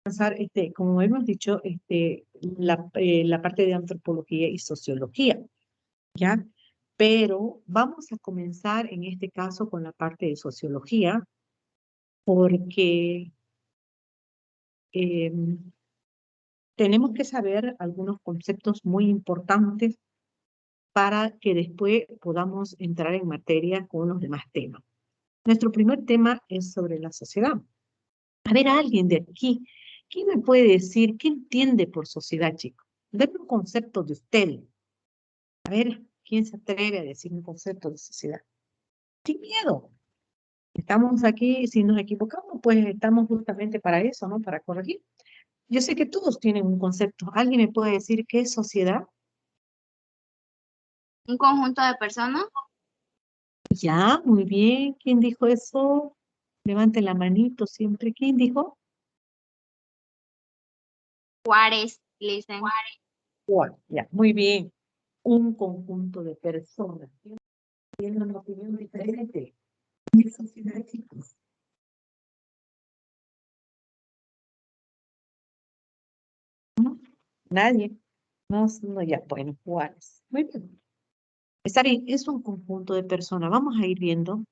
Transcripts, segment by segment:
Avanzar, como hemos dicho, la parte de antropología y sociología, ¿ya? Pero vamos a comenzar en este caso con la parte de sociología, porque eh, tenemos que saber algunos conceptos muy importantes para que después podamos entrar en materia con los demás temas. Nuestro primer tema es sobre la sociedad. A ver, alguien de aquí, ¿quién me puede decir qué entiende por sociedad, chicos? Denme un concepto de usted. A ver, ¿quién se atreve a decir un concepto de sociedad? Sin miedo. Estamos aquí, si nos equivocamos, pues estamos justamente para eso, ¿no? Para corregir. Yo sé que todos tienen un concepto. ¿Alguien me puede decir qué es sociedad? Un conjunto de personas. Ya, muy bien. ¿Quién dijo eso? Levante la manito siempre. ¿Quién dijo? Juárez, listen. Bueno, ya, muy bien. Un conjunto de personas. Tienen una opinión diferente. ¿Qué sociedad, chicos? ¿No? Nadie. No, no, ya, bueno, Juárez. Muy bien. Está bien, es un conjunto de personas. Vamos a ir viendo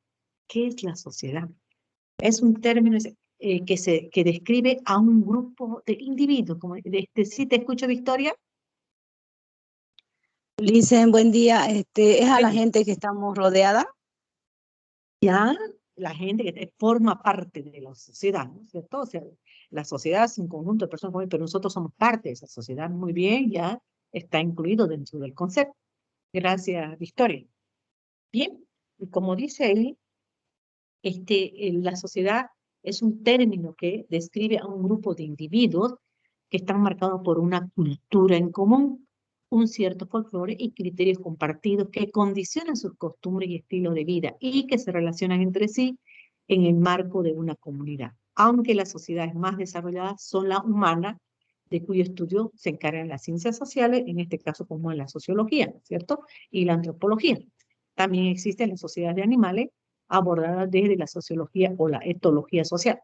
qué es la sociedad. Es un término que describe a un grupo de individuos. Como, ¿sí te escucho, Victoria? Dicen, buen día, es a Buen la día. gente que estamos rodeada. Ya la gente que forma parte de la sociedad, ¿no es cierto? O sea, la sociedad es un conjunto de personas, pero nosotros somos parte de esa sociedad. Muy bien, ya está incluido dentro del concepto. Gracias, Victoria. Bien, y como dice ahí, la sociedad es un término que describe a un grupo de individuos que están marcados por una cultura en común, un cierto folclore y criterios compartidos que condicionan sus costumbres y estilo de vida y que se relacionan entre sí en el marco de una comunidad. Aunque las sociedades más desarrolladas son las humanas, de cuyo estudio se encargan las ciencias sociales, en este caso como en la sociología, ¿cierto? Y la antropología. También existen las sociedades de animales abordadas desde la sociología o la etología social,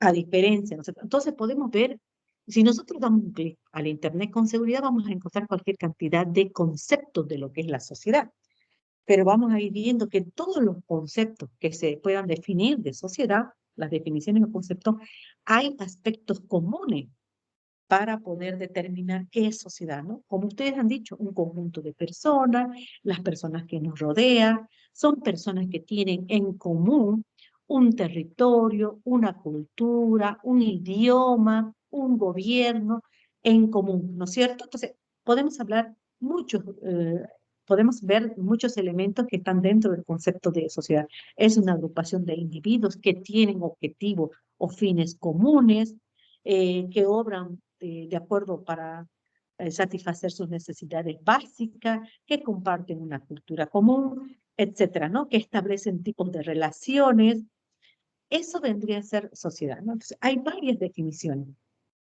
a diferencia, ¿no? Entonces podemos ver, si nosotros damos un clic al Internet con seguridad, vamos a encontrar cualquier cantidad de conceptos de lo que es la sociedad, pero vamos a ir viendo que todos los conceptos que se puedan definir de sociedad, las definiciones de conceptos, hay aspectos comunes para poder determinar qué es sociedad, ¿no? Como ustedes han dicho, un conjunto de personas, las personas que nos rodean, son personas que tienen en común un territorio, una cultura, un idioma, un gobierno en común, ¿no es cierto? Entonces, podemos hablar muchos, podemos ver muchos elementos que están dentro del concepto de sociedad. Es una agrupación de individuos que tienen objetivos o fines comunes, que obran de acuerdo para satisfacer sus necesidades básicas, que comparten una cultura común, etcétera, ¿no? Que establecen tipos de relaciones. Eso vendría a ser sociedad, ¿no? Entonces, hay varias definiciones,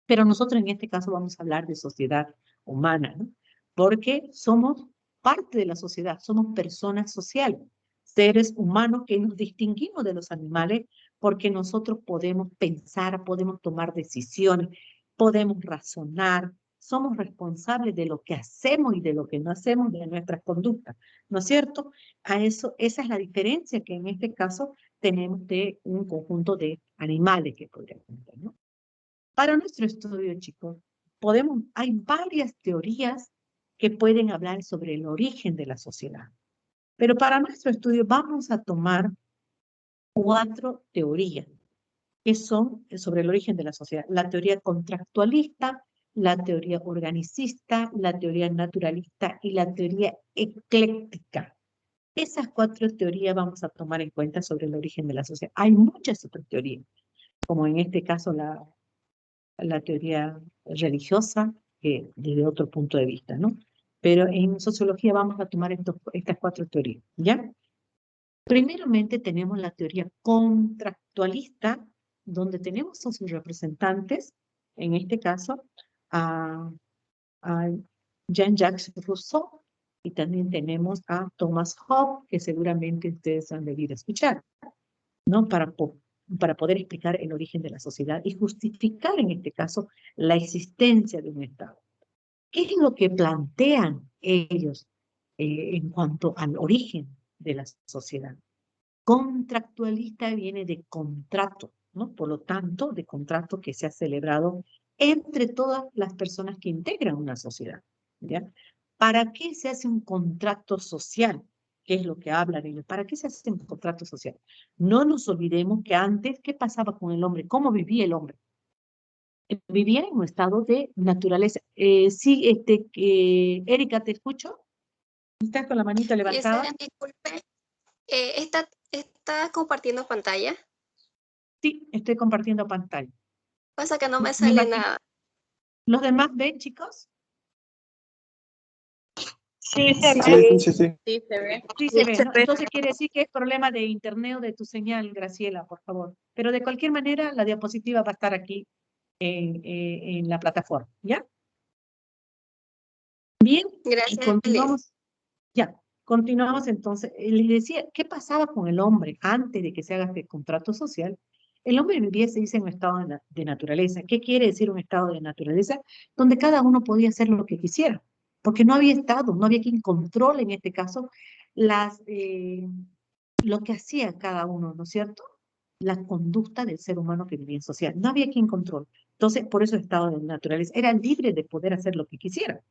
pero nosotros en este caso vamos a hablar de sociedad humana, ¿no? Porque somos parte de la sociedad, somos personas sociales, seres humanos que nos distinguimos de los animales porque nosotros podemos pensar, podemos tomar decisiones, podemos razonar, somos responsables de lo que hacemos y de lo que no hacemos, de nuestras conductas, ¿no es cierto? A eso, esa es la diferencia que en este caso tenemos de un conjunto de animales que podríamos tener, ¿no? Para nuestro estudio, chicos, hay varias teorías que pueden hablar sobre el origen de la sociedad. Pero para nuestro estudio vamos a tomar 4 teorías que son sobre el origen de la sociedad. La teoría contractualista, la teoría organicista, la teoría naturalista y la teoría ecléctica. Esas 4 teorías vamos a tomar en cuenta sobre el origen de la sociedad. Hay muchas otras teorías, como en este caso la teoría religiosa, que desde otro punto de vista, ¿no? Pero en sociología vamos a tomar estas 4 teorías, ¿ya? Primeramente tenemos la teoría contractualista, donde tenemos a sus representantes, en este caso, a Jean-Jacques Rousseau, y también tenemos a Thomas Hobbes, que seguramente ustedes han debido escuchar, ¿no? para poder explicar el origen de la sociedad y justificar en este caso la existencia de un Estado. ¿Qué es lo que plantean ellos en cuanto al origen de la sociedad? Contractualista viene de contrato, ¿no? Por lo tanto, de contrato que se ha celebrado entre todas las personas que integran una sociedad, ¿ya? ¿Para qué se hace un contrato social? ¿Qué es lo que hablan ellos? ¿Para qué se hace un contrato social? No nos olvidemos que antes, ¿qué pasaba con el hombre? ¿Cómo vivía el hombre? Vivía en un estado de naturaleza. Sí, Erika, ¿te escucho? ¿Estás con la manita levantada? Disculpe, ¿está compartiendo pantalla? Sí, estoy compartiendo pantalla. Pasa que no me Me sale imagino. nada. ¿Los demás ven, chicos? Sí, Sí, Sí. sí se ve. Sí se ve, ¿no? Entonces quiere decir que es problema de internet o de tu señal, Graciela, por favor. Pero de cualquier manera, la diapositiva va a estar aquí en la plataforma, ¿ya? Bien, y gracias, Liz. continuamos. Ya, continuamos entonces. Les decía, ¿qué pasaba con el hombre antes de que se haga este contrato social? El hombre vivía, se dice, en un estado de naturaleza. ¿Qué quiere decir un estado de naturaleza? Donde cada uno podía hacer lo que quisiera, porque no había estado, no había quien controle en este caso lo que hacía cada uno, ¿no es cierto? La conducta del ser humano que vivía en sociedad. No había quien controle. Entonces, por eso estado de naturaleza. Era libre de poder hacer lo que quisiera.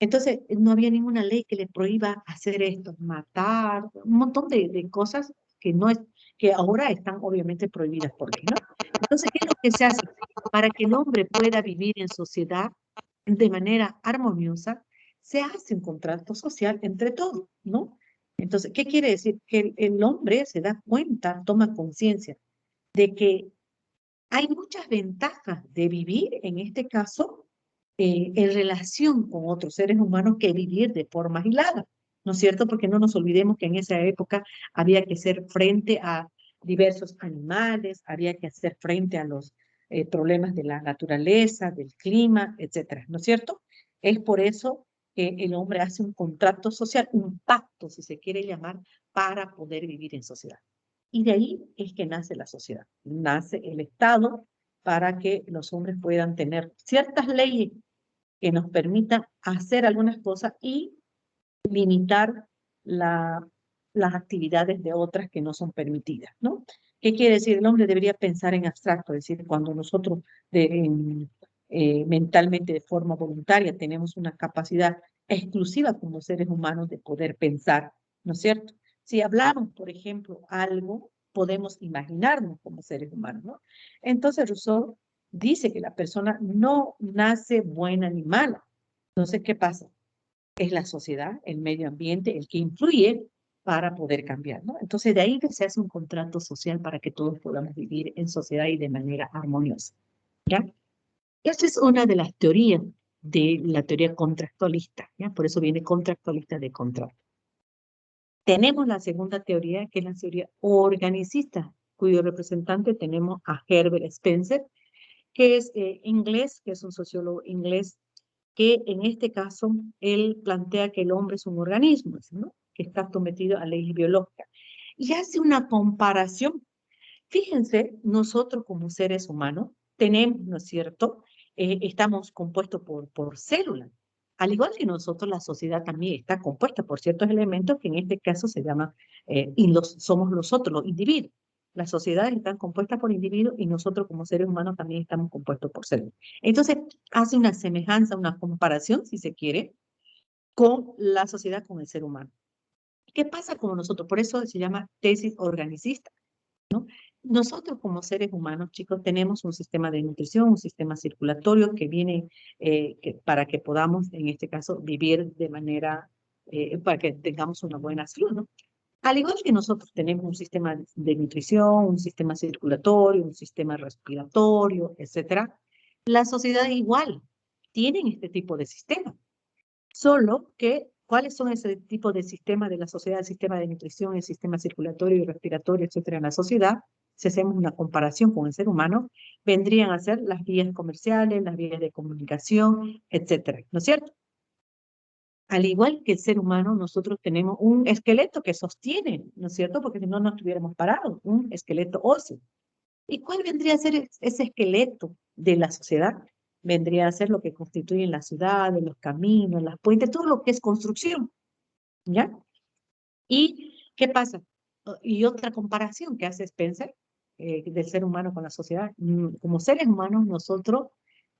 Entonces, no había ninguna ley que le prohíba hacer esto, matar, un montón de cosas que, no es, que ahora están obviamente prohibidas por ley, ¿no? Entonces, ¿qué es lo que se hace? Para que el hombre pueda vivir en sociedad de manera armoniosa, se hace un contrato social entre todos, ¿no? Entonces, ¿qué quiere decir? Que el hombre se da cuenta, toma conciencia de que hay muchas ventajas de vivir, en este caso, en relación con otros seres humanos que vivir de forma aislada, ¿no es cierto? Porque no nos olvidemos que en esa época había que hacer frente a diversos animales, había que hacer frente a los problemas de la naturaleza, del clima, etcétera, ¿no es cierto? Es por eso que el hombre hace un contrato social, un pacto, si se quiere llamar, para poder vivir en sociedad. Y de ahí es que nace la sociedad, nace el Estado para que los hombres puedan tener ciertas leyes que nos permitan hacer algunas cosas y limitar las actividades de otras que no son permitidas, ¿no? ¿Qué quiere decir? El hombre debería pensar en abstracto, es decir, cuando nosotros mentalmente, de forma voluntaria, tenemos una capacidad exclusiva como seres humanos de poder pensar, ¿no es cierto? Si hablamos, por ejemplo, algo, podemos imaginarnos como seres humanos, ¿no? Entonces Rousseau dice que la persona no nace buena ni mala. Entonces, ¿qué pasa? Es la sociedad, el medio ambiente, el que influye para poder cambiar, ¿no? Entonces, de ahí que se hace un contrato social para que todos podamos vivir en sociedad y de manera armoniosa, ¿ya? Esta es una de las teorías de la teoría contractualista, ¿ya? Por eso viene contractualista de contrato. Tenemos la segunda teoría, que es la teoría organicista, cuyo representante tenemos a Herbert Spencer, que es inglés, que es un sociólogo inglés, que en este caso él plantea que el hombre es un organismo, ¿no? Que está sometido a leyes biológicas. Y hace una comparación. Fíjense, nosotros como seres humanos tenemos, ¿no es cierto? Estamos compuestos por células. Al igual que nosotros, la sociedad también está compuesta por ciertos elementos que en este caso se llaman, somos nosotros, los individuos. Las sociedades están compuestas por individuos y nosotros como seres humanos también estamos compuestos por células. Entonces, hace una semejanza, una comparación, si se quiere, con la sociedad, con el ser humano. ¿Qué pasa con nosotros? Por eso se llama tesis organicista, ¿no? Nosotros como seres humanos, chicos, tenemos un sistema de nutrición, un sistema circulatorio que viene para que podamos, en este caso, vivir de manera, para que tengamos una buena salud, ¿no? Al igual que nosotros tenemos un sistema de nutrición, un sistema circulatorio, un sistema respiratorio, etcétera, la sociedad igual tienen este tipo de sistema. Solo que, ¿cuáles son ese tipo de sistemas de la sociedad? El sistema de nutrición, el sistema circulatorio y respiratorio, etcétera, en la sociedad, si hacemos una comparación con el ser humano, vendrían a ser las vías comerciales, las vías de comunicación, etcétera, ¿no es cierto? Al igual que el ser humano, nosotros tenemos un esqueleto que sostiene, ¿no es cierto? Porque si no, no estuviéramos parados, un esqueleto óseo. ¿Y cuál vendría a ser ese esqueleto de la sociedad? Vendría a ser lo que constituyen las ciudades, los caminos, las puentes, todo lo que es construcción, ¿ya? ¿Y qué pasa? Y otra comparación que hace Spencer del ser humano con la sociedad. Como seres humanos, nosotros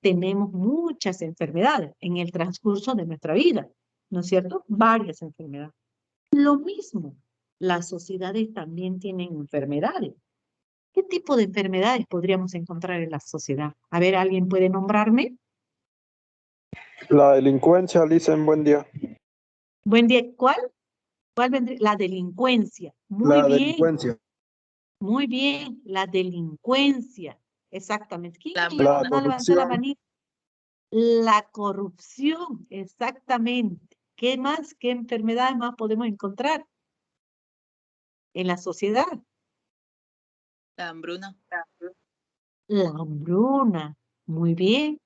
tenemos muchas enfermedades en el transcurso de nuestra vida, ¿no es cierto? Varias enfermedades. Lo mismo, las sociedades también tienen enfermedades. ¿Qué tipo de enfermedades podríamos encontrar en la sociedad? A ver, ¿alguien puede nombrarme? La delincuencia, Licen, buen día. Buen día. ¿Cuál? ¿Cuál vendría? La delincuencia. La delincuencia. Muy bien, la delincuencia. Exactamente. ¿Quién La no levantó la corrupción. manita? La corrupción, exactamente. ¿Qué más? ¿Qué enfermedades más podemos encontrar en la sociedad? La hambruna. La hambruna. Muy bien.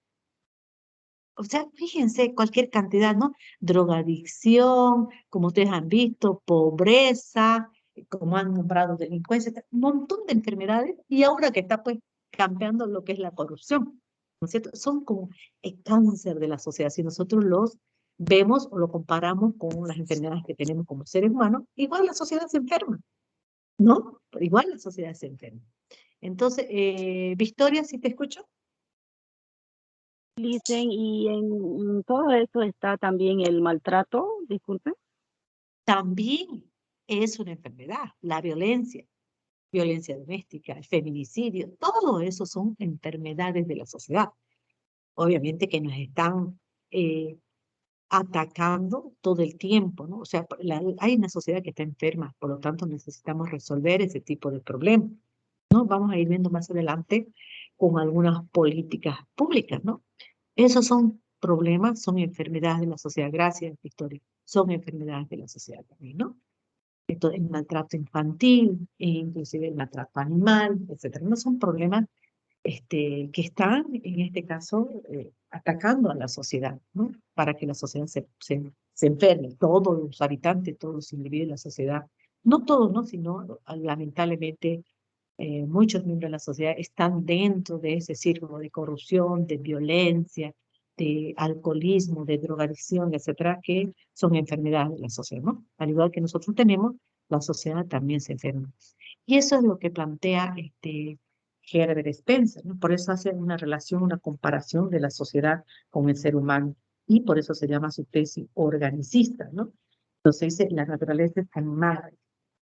O sea, fíjense, cualquier cantidad, ¿no? Drogadicción, como ustedes han visto, pobreza, como han nombrado delincuencia, un montón de enfermedades, y ahora que está pues campeando lo que es la corrupción, ¿no es cierto? Son como el cáncer de la sociedad. Si nosotros los vemos o lo comparamos con las enfermedades que tenemos como seres humanos, igual la sociedad se enferma, ¿no? Pero igual la sociedad se enferma. Entonces, Victoria, ¿sí te escucho? Dicen, y en todo eso está también el maltrato, disculpe. También es una enfermedad, la violencia doméstica, el feminicidio, todo eso son enfermedades de la sociedad. Obviamente que nos están atacando todo el tiempo, ¿no? O sea, hay una sociedad que está enferma, por lo tanto necesitamos resolver ese tipo de problemas, ¿no? Vamos a ir viendo más adelante con algunas políticas públicas, ¿no? Esos son problemas, son enfermedades de la sociedad. Gracias, Victoria. Son enfermedades de la sociedad también, ¿no? El maltrato infantil, e inclusive el maltrato animal, etcétera. No son problemas que están, en este caso, atacando a la sociedad, ¿no? Para que la sociedad se enferme. Todos los habitantes, todos los individuos de la sociedad, no todos, ¿no? Sino lamentablemente muchos miembros de la sociedad están dentro de ese círculo de corrupción, de violencia, de alcoholismo, de drogadicción, etcétera, que son enfermedades de la sociedad, ¿no? Al igual que nosotros tenemos, la sociedad también se enferma. Y eso es lo que plantea Herbert Spencer, ¿no? Por eso hace una relación, una comparación de la sociedad con el ser humano. Y por eso se llama su tesis organicista, ¿no? Entonces dice, la naturaleza es animal,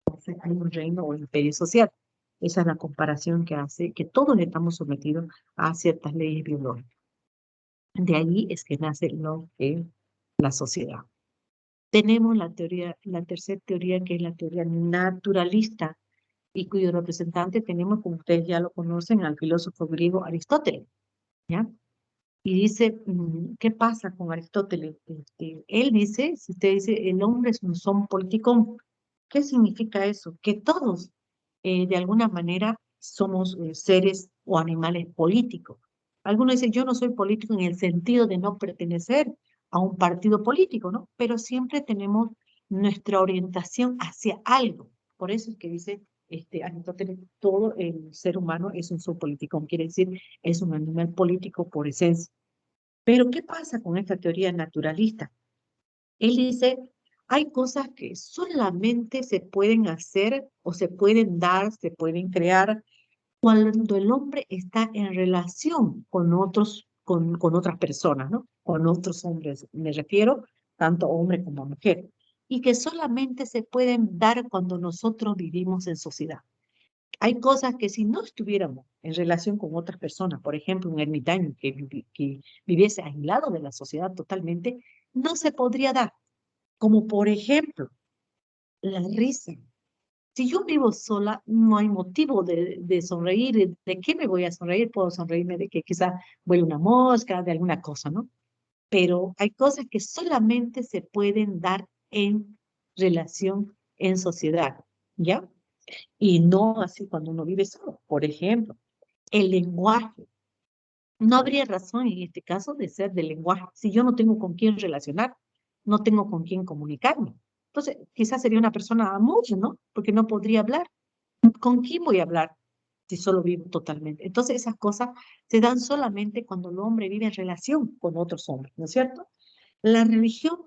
entonces hay un reino o imperio social. Esa es la comparación que hace, que todos estamos sometidos a ciertas leyes biológicas. De ahí es que nace lo que es la sociedad. Tenemos la teoría, la tercera teoría, que es la teoría naturalista, y cuyo representante tenemos, como ustedes ya lo conocen, al filósofo griego Aristóteles, ¿ya? Y dice, ¿qué pasa con Aristóteles? Él dice, si usted dice, el hombre es un son político, ¿qué significa eso? Que todos, de alguna manera, somos seres o animales políticos. Algunos dicen, yo no soy político en el sentido de no pertenecer a un partido político, ¿no? Pero siempre tenemos nuestra orientación hacia algo. Por eso es que dice Aristóteles, todo el ser humano es un son político, quiere decir, es un animal político por esencia. Pero ¿qué pasa con esta teoría naturalista? Él dice, hay cosas que solamente se pueden hacer o se pueden dar, se pueden crear cuando el hombre está en relación con otros, con otras personas, ¿no? Con otros hombres, me refiero tanto a hombre como a mujer, y que solamente se pueden dar cuando nosotros vivimos en sociedad. Hay cosas que si no estuviéramos en relación con otras personas, por ejemplo, un ermitaño que viviese aislado de la sociedad totalmente, no se podría dar. Como por ejemplo, la risa. Si yo vivo sola, no hay motivo de sonreír. ¿De qué me voy a sonreír? Puedo sonreírme de que quizás vuele una mosca, de alguna cosa, ¿no? Pero hay cosas que solamente se pueden dar en relación, en sociedad, ¿ya? Y no así cuando uno vive solo. Por ejemplo, el lenguaje. No habría razón en este caso de ser del lenguaje. Si yo no tengo con quién relacionar, no tengo con quién comunicarme. Entonces, quizás sería una persona muda, ¿no? Porque no podría hablar. ¿Con quién voy a hablar? si solo vivo totalmente. Entonces esas cosas se dan solamente cuando el hombre vive en relación con otros hombres, ¿no es cierto? La religión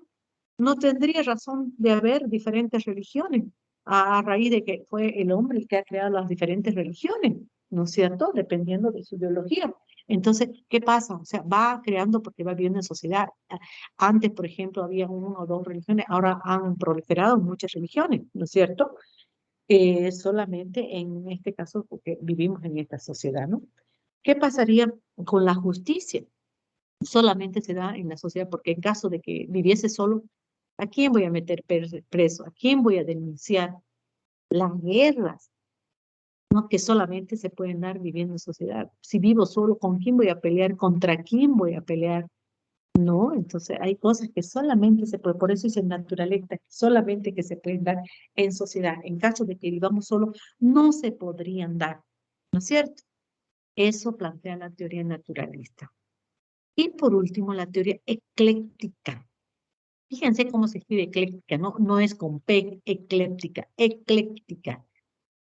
no tendría razón de haber diferentes religiones a raíz de que fue el hombre el que ha creado las diferentes religiones, ¿no es cierto? Dependiendo de su ideología. Entonces, ¿qué pasa? O sea, va creando porque va viviendo en sociedad. Antes, por ejemplo, había una o dos religiones, ahora han proliferado muchas religiones, ¿no es cierto? Solamente en este caso porque vivimos en esta sociedad, ¿no? ¿Qué pasaría con la justicia? Solamente se da en la sociedad porque en caso de que viviese solo, ¿a quién voy a meter preso? ¿A quién voy a denunciar? Las guerras, ¿no? Que solamente se pueden dar viviendo en sociedad. Si vivo solo, ¿con quién voy a pelear? ¿Contra quién voy a pelear? No, entonces hay cosas que solamente se pueden, por eso es en naturaleza, solamente que se pueden dar en sociedad. En caso de que vivamos solo, no se podrían dar, ¿no es cierto? Eso plantea la teoría naturalista. Y por último, la teoría ecléctica. Fíjense cómo se escribe ecléctica, ¿no? No es con P, ecléctica, ecléctica.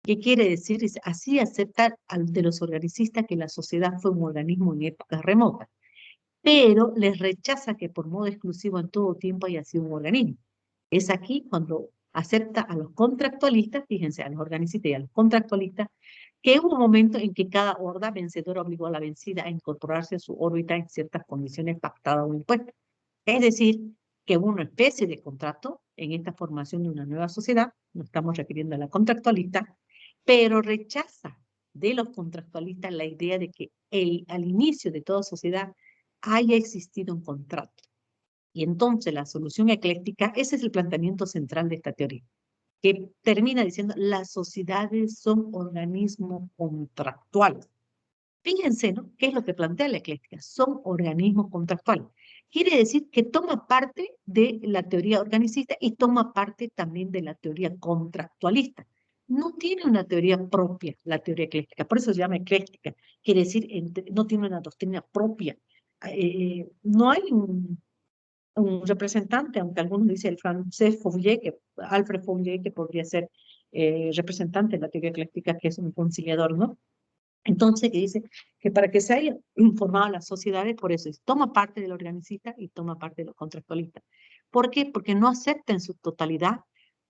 ¿Qué quiere decir? Dice, así aceptar al de los organicistas que la sociedad fue un organismo en épocas remotas, pero les rechaza que por modo exclusivo en todo tiempo haya sido un organismo. Es aquí cuando acepta a los contractualistas, fíjense, a los organicistas y a los contractualistas, que hubo un momento en que cada horda vencedora obligó a la vencida a incorporarse a su órbita en ciertas condiciones pactadas o impuestas. Es decir, que hubo una especie de contrato en esta formación de una nueva sociedad, nos estamos refiriendo a la contractualista, pero rechaza de los contractualistas la idea de que al inicio de toda sociedad haya existido un contrato. Y entonces la solución ecléctica, ese es el planteamiento central de esta teoría, que termina diciendo las sociedades son organismos contractuales. Fíjense, ¿no? ¿Qué es lo que plantea la ecléctica? Son organismos contractuales. Quiere decir que toma parte de la teoría organicista y toma parte también de la teoría contractualista. No tiene una teoría propia, la teoría ecléctica, por eso se llama ecléctica. Quiere decir, no tiene una doctrina propia. No hay un representante, aunque algunos dicen el francés Fourier, Alfred Fourier, que podría ser representante de la teoría ecléctica, que es un conciliador, ¿no? Entonces, que dice que para que se haya informado las sociedades, por eso toma parte del organicista y toma parte de los contractualistas. ¿Por qué? Porque no acepta en su totalidad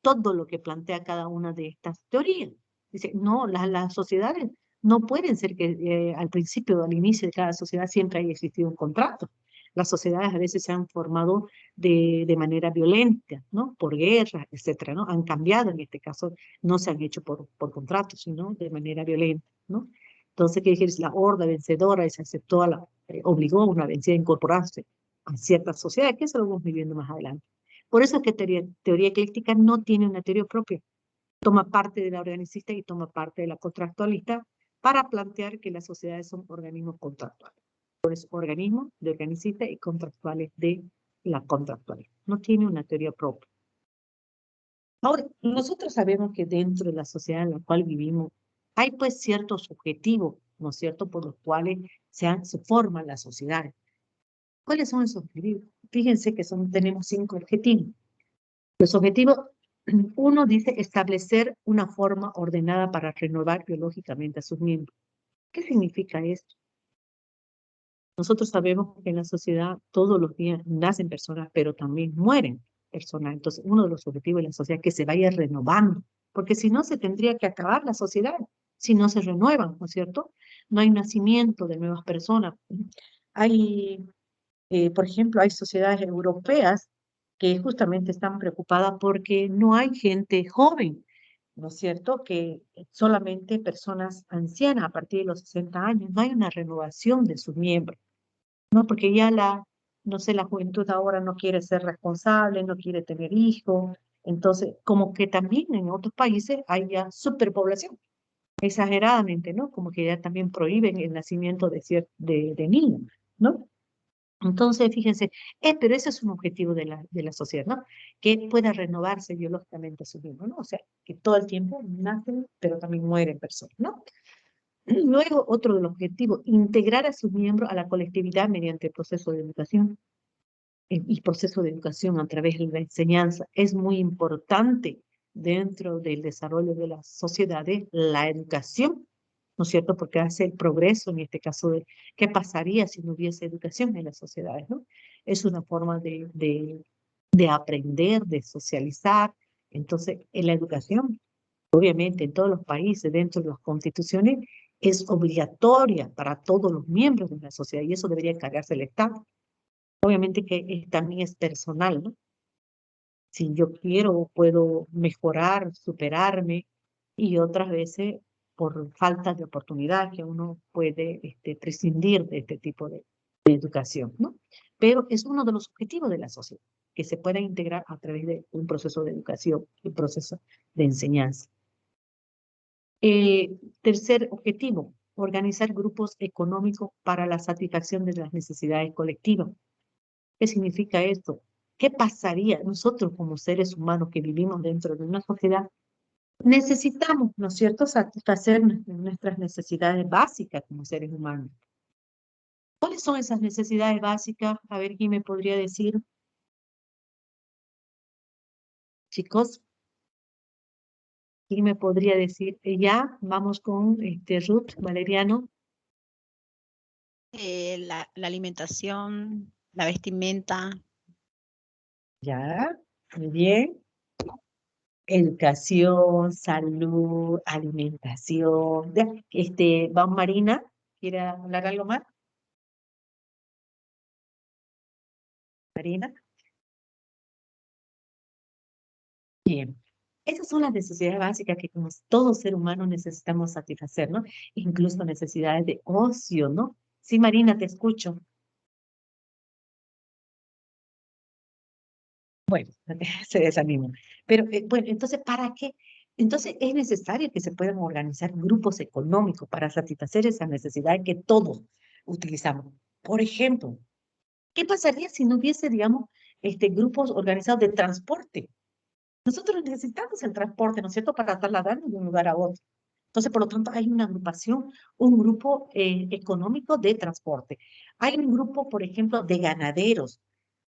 todo lo que plantea cada una de estas teorías. Dice, no, las sociedades no pueden ser que al principio, al inicio de cada sociedad siempre haya existido un contrato. Las sociedades a veces se han formado de manera violenta, ¿no? Por guerra, etcétera, ¿no? Han cambiado, en este caso, no se han hecho por contratos, sino de manera violenta, ¿no? Entonces, ¿qué decir? La horda vencedora y se aceptó, obligó a una vencida a incorporarse a ciertas sociedades, que eso lo vamos viviendo más adelante. Por eso es que teoría ecléctica no tiene una teoría propia. Toma parte de la organicista y toma parte de la contractualista para plantear que las sociedades son organismos contractuales. Por eso, organismos de organicistas y contractuales de la contractualista. No tiene una teoría propia. Ahora, nosotros sabemos que dentro de la sociedad en la cual vivimos hay pues ciertos objetivos, ¿no es cierto?, por los cuales se forman las sociedades. ¿Cuáles son esos objetivos? Fíjense que tenemos 5 objetivos. Los objetivos, uno dice establecer una forma ordenada para renovar biológicamente a sus miembros. ¿Qué significa esto? Nosotros sabemos que en la sociedad todos los días nacen personas, pero también mueren personas. Entonces, uno de los objetivos de la sociedad es que se vaya renovando, porque si no se tendría que acabar la sociedad, si no se renuevan, ¿no es cierto? No hay nacimiento de nuevas personas. Hay, por ejemplo, hay sociedades europeas que justamente están preocupadas porque no hay gente joven, ¿no es cierto? Que solamente personas ancianas a partir de los 60 años, no hay una renovación de sus miembros. No, porque ya no sé, la juventud ahora no quiere ser responsable, no quiere tener hijos, entonces como que también en otros países hay ya superpoblación, exageradamente, ¿no? Como que ya también prohíben el nacimiento de niños, ¿no? Entonces, fíjense, pero ese es un objetivo de la sociedad, ¿no? Que pueda renovarse biológicamente a su mismo, ¿no? O sea, que todo el tiempo nacen, pero también mueren personas, ¿no? Luego, otro de los objetivos, integrar a sus miembros a la colectividad mediante el proceso de educación. Y proceso de educación a través de la enseñanza es muy importante dentro del desarrollo de las sociedades, la educación, ¿no ¿no es cierto? Porque hace el progreso, en este caso, de qué pasaría si no hubiese educación en las sociedades, ¿no? Es una forma de aprender, de socializar. Entonces, en la educación, obviamente, en todos los países, dentro de las constituciones, es obligatoria para todos los miembros de la sociedad y eso debería encargarse el Estado. Obviamente que también es personal, ¿no? Si yo quiero, puedo mejorar, superarme y otras veces por falta de oportunidad que uno puede prescindir de este tipo de educación, ¿no? Pero es uno de los objetivos de la sociedad, que se pueda integrar a través de un proceso de educación, un proceso de enseñanza. Tercer objetivo, organizar grupos económicos para la satisfacción de las necesidades colectivas. ¿Qué significa esto? ¿Qué pasaría nosotros como seres humanos que vivimos dentro de una sociedad? Necesitamos, ¿no es cierto?, satisfacer nuestras necesidades básicas como seres humanos. ¿Cuáles son esas necesidades básicas? A ver, ¿quién me podría decir? Chicos, ¿quién me podría decir? Ya, vamos con Ruth, Valeriano. La alimentación, la vestimenta. Ya, muy bien. Educación, salud, alimentación. Vamos, Marina, ¿quiere hablar algo más? Marina. Bien. Esas son las necesidades básicas que como todo ser humano necesitamos satisfacer, ¿no? Incluso necesidades de ocio, ¿no? Sí, Marina, te escucho. Bueno, se desanima. Pero bueno, entonces, ¿para qué? Entonces es necesario que se puedan organizar grupos económicos para satisfacer esas necesidades que todos utilizamos. Por ejemplo, ¿qué pasaría si no hubiese, digamos, grupos organizados de transporte? Nosotros necesitamos el transporte, ¿no es cierto?, para trasladarnos de un lugar a otro. Entonces, por lo tanto, hay una agrupación, un grupo económico de transporte. Hay un grupo, por ejemplo, de ganaderos.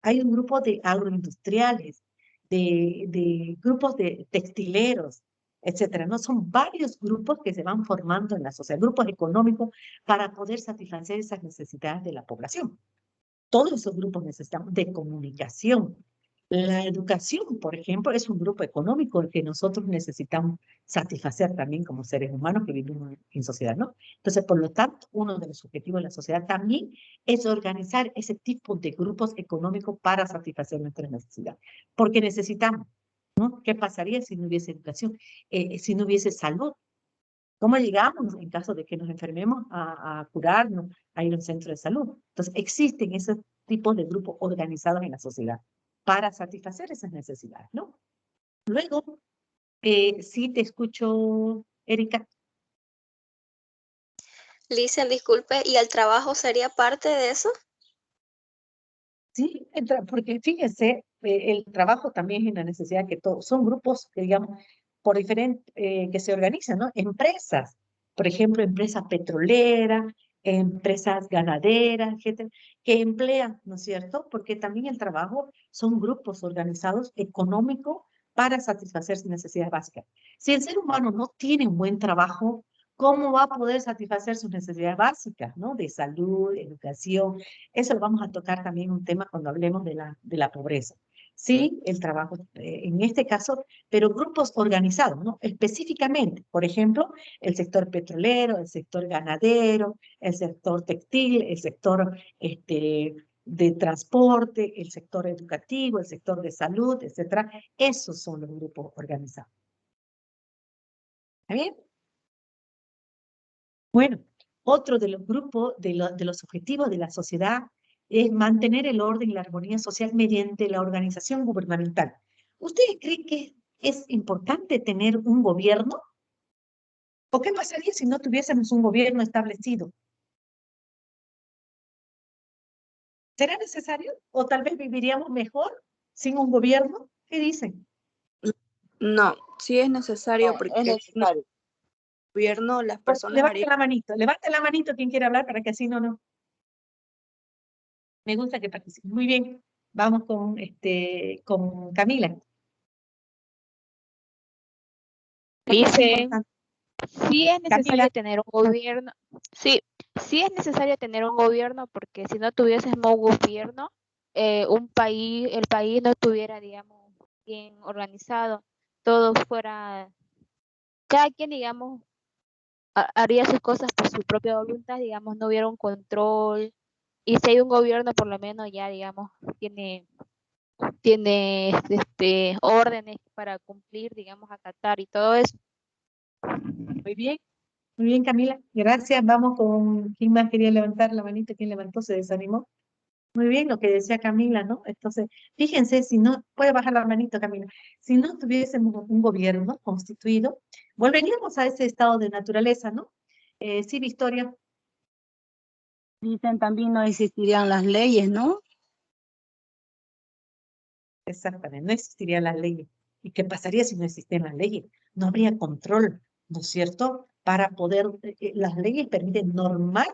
Hay un grupo de agroindustriales, de grupos de textileros, etcétera. ¿No? Son varios grupos que se van formando en la sociedad, grupos económicos para poder satisfacer esas necesidades de la población. Todos esos grupos necesitamos de comunicación. La educación, por ejemplo, es un grupo económico el que nosotros necesitamos satisfacer también como seres humanos que vivimos en sociedad, ¿no? Entonces, por lo tanto, uno de los objetivos de la sociedad también es organizar ese tipo de grupos económicos para satisfacer nuestras necesidades. Porque necesitamos, ¿no? ¿Qué pasaría si no hubiese educación? Si no hubiese salud. ¿Cómo llegamos en caso de que nos enfermemos a curarnos, a ir a un centro de salud? Entonces, existen esos tipos de grupos organizados en la sociedad para satisfacer esas necesidades, ¿no? Luego, sí te escucho, Erika. Lisa, disculpe, ¿y el trabajo sería parte de eso? Sí, porque fíjense, el trabajo también es una necesidad que todos, son grupos que digamos, por diferente, que se organizan, ¿no? Empresas, por ejemplo, empresas petroleras, empresas ganaderas, etcétera, que emplean, ¿no es cierto? Porque también el trabajo son grupos organizados económicos para satisfacer sus necesidades básicas. Si el ser humano no tiene un buen trabajo, ¿cómo va a poder satisfacer sus necesidades básicas, ¿no? De salud, educación. Eso lo vamos a tocar también un tema cuando hablemos de la pobreza. Sí, el trabajo, en este caso, pero grupos organizados, ¿no? Específicamente, por ejemplo, el sector petrolero, el sector ganadero, el sector textil, el sector de transporte, el sector educativo, el sector de salud, etcétera. Esos son los grupos organizados. ¿Está bien? Bueno, otro de los grupos, de los objetivos de la sociedad es mantener el orden y la armonía social mediante la organización gubernamental. ¿Ustedes creen que es importante tener un gobierno? ¿O qué pasaría si no tuviésemos un gobierno establecido? ¿Será necesario? ¿O tal vez viviríamos mejor sin un gobierno? ¿Qué dicen? No, sí es necesario porque Es necesario. el gobierno, las personas harían... Levante la manito quien quiera hablar para que así no. Me gusta que participen. Muy bien, vamos con Camila. Dicen, Sí es Camila. necesario tener un gobierno, sí, sí es necesario tener un gobierno porque si no tuviésemos gobierno, el país no estuviera, digamos, bien organizado, todo fuera, cada quien, digamos, haría sus cosas por su propia voluntad, digamos, no hubiera un control, y si hay un gobierno, por lo menos ya, digamos, tiene órdenes para cumplir, digamos, acatar y todo eso. Muy bien, Camila. Gracias. Vamos con quién más quería levantar la manita, quién levantó, se desanimó. Muy bien, lo que decía Camila, ¿no? Entonces, fíjense, si no, puede bajar la manito, Camila. Si no tuviésemos un gobierno constituido, volveríamos a ese estado de naturaleza, ¿no? Sí, Victoria. Dicen también no existirían las leyes, ¿no? Exactamente, no existirían las leyes. ¿Y qué pasaría si no existieran las leyes? No habría control, ¿no es cierto? Para poder, las leyes permiten normar,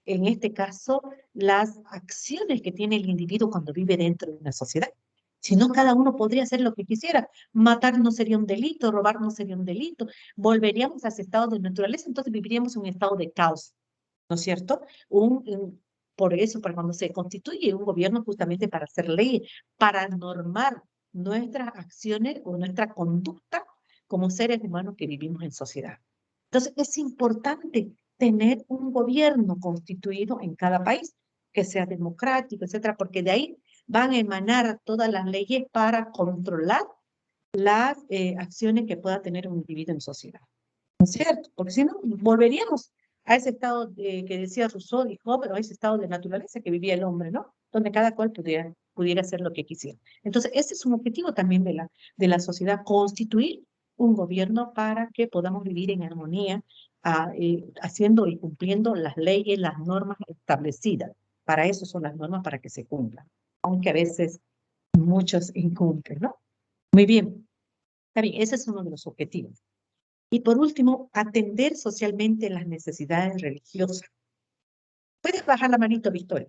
en este caso, las acciones que tiene el individuo cuando vive dentro de una sociedad. Si no, cada uno podría hacer lo que quisiera. Matar no sería un delito, robar no sería un delito. Volveríamos a ese estado de naturaleza, entonces viviríamos en un estado de caos, ¿no es cierto? Por eso, para cuando se constituye un gobierno justamente para hacer leyes, para normar nuestras acciones o nuestra conducta como seres humanos que vivimos en sociedad. Entonces, es importante tener un gobierno constituido en cada país, que sea democrático, etcétera, porque de ahí van a emanar todas las leyes para controlar las acciones que pueda tener un individuo en sociedad. ¿No es cierto? Porque si no, volveríamos a ese estado que decía Rousseau y Hobbes, o a ese estado de naturaleza que vivía el hombre, ¿no? Donde cada cual pudiera hacer lo que quisiera. Entonces, ese es un objetivo también de la sociedad, constituir un gobierno para que podamos vivir en armonía, haciendo y cumpliendo las leyes, las normas establecidas. Para eso son las normas, para que se cumplan, aunque a veces muchos incumplen, ¿no? Muy bien. Está bien, ese es uno de los objetivos. Y por último, atender socialmente las necesidades religiosas. Puedes bajar la manito, Victoria.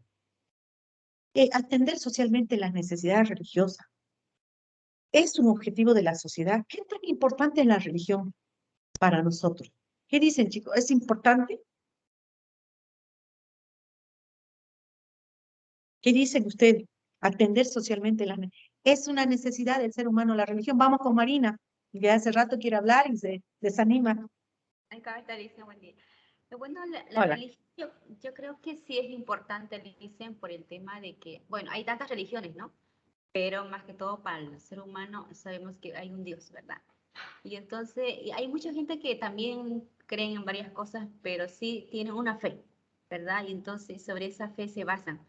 Atender socialmente las necesidades religiosas es un objetivo de la sociedad. ¿Qué tan importante es la religión para nosotros? ¿Qué dicen, chicos? ¿Es importante? ¿Qué dicen ustedes? Atender socialmente las necesidades. ¿Es una necesidad del ser humano la religión? Vamos con Marina, que hace rato quiere hablar y se desanima. Acá está, Alicia, buen día. Bueno, la Hola. religión, yo creo que sí es importante, dicen, por el tema de que, bueno, hay tantas religiones, ¿no? Pero más que todo para el ser humano sabemos que hay un Dios, ¿verdad? Y entonces hay mucha gente que también creen en varias cosas, pero sí tienen una fe, ¿verdad? Y entonces sobre esa fe se basan.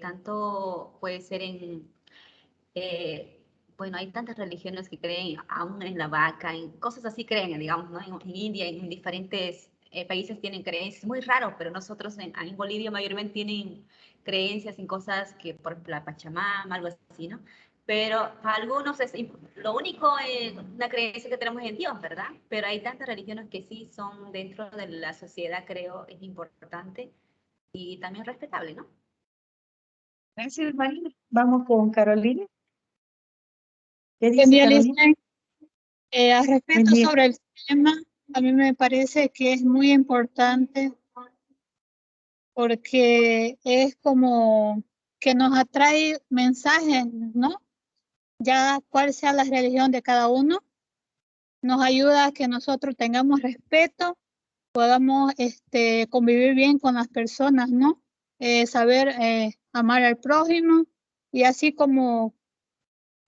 Tanto puede ser en bueno, hay tantas religiones que creen aún en la vaca, en cosas así creen, digamos, ¿no? En India, en diferentes países tienen creencias, muy raro, pero nosotros en Bolivia mayormente tienen creencias en cosas que, por ejemplo, la Pachamama, algo así, ¿no? Pero para algunos es lo único es una creencia que tenemos en Dios, ¿verdad? Pero hay tantas religiones que sí son dentro de la sociedad, creo, es importante y también respetable, ¿no? Gracias, Marina. Vamos con Carolina. ¿Qué Buen dice día, Carolina? Listen. Al Buen respecto día. sobre el tema, a mí me parece que es muy importante porque es como que nos atrae mensajes, ¿no? Ya cuál sea la religión de cada uno, nos ayuda a que nosotros tengamos respeto, podamos convivir bien con las personas, ¿no? Saber amar al prójimo y así como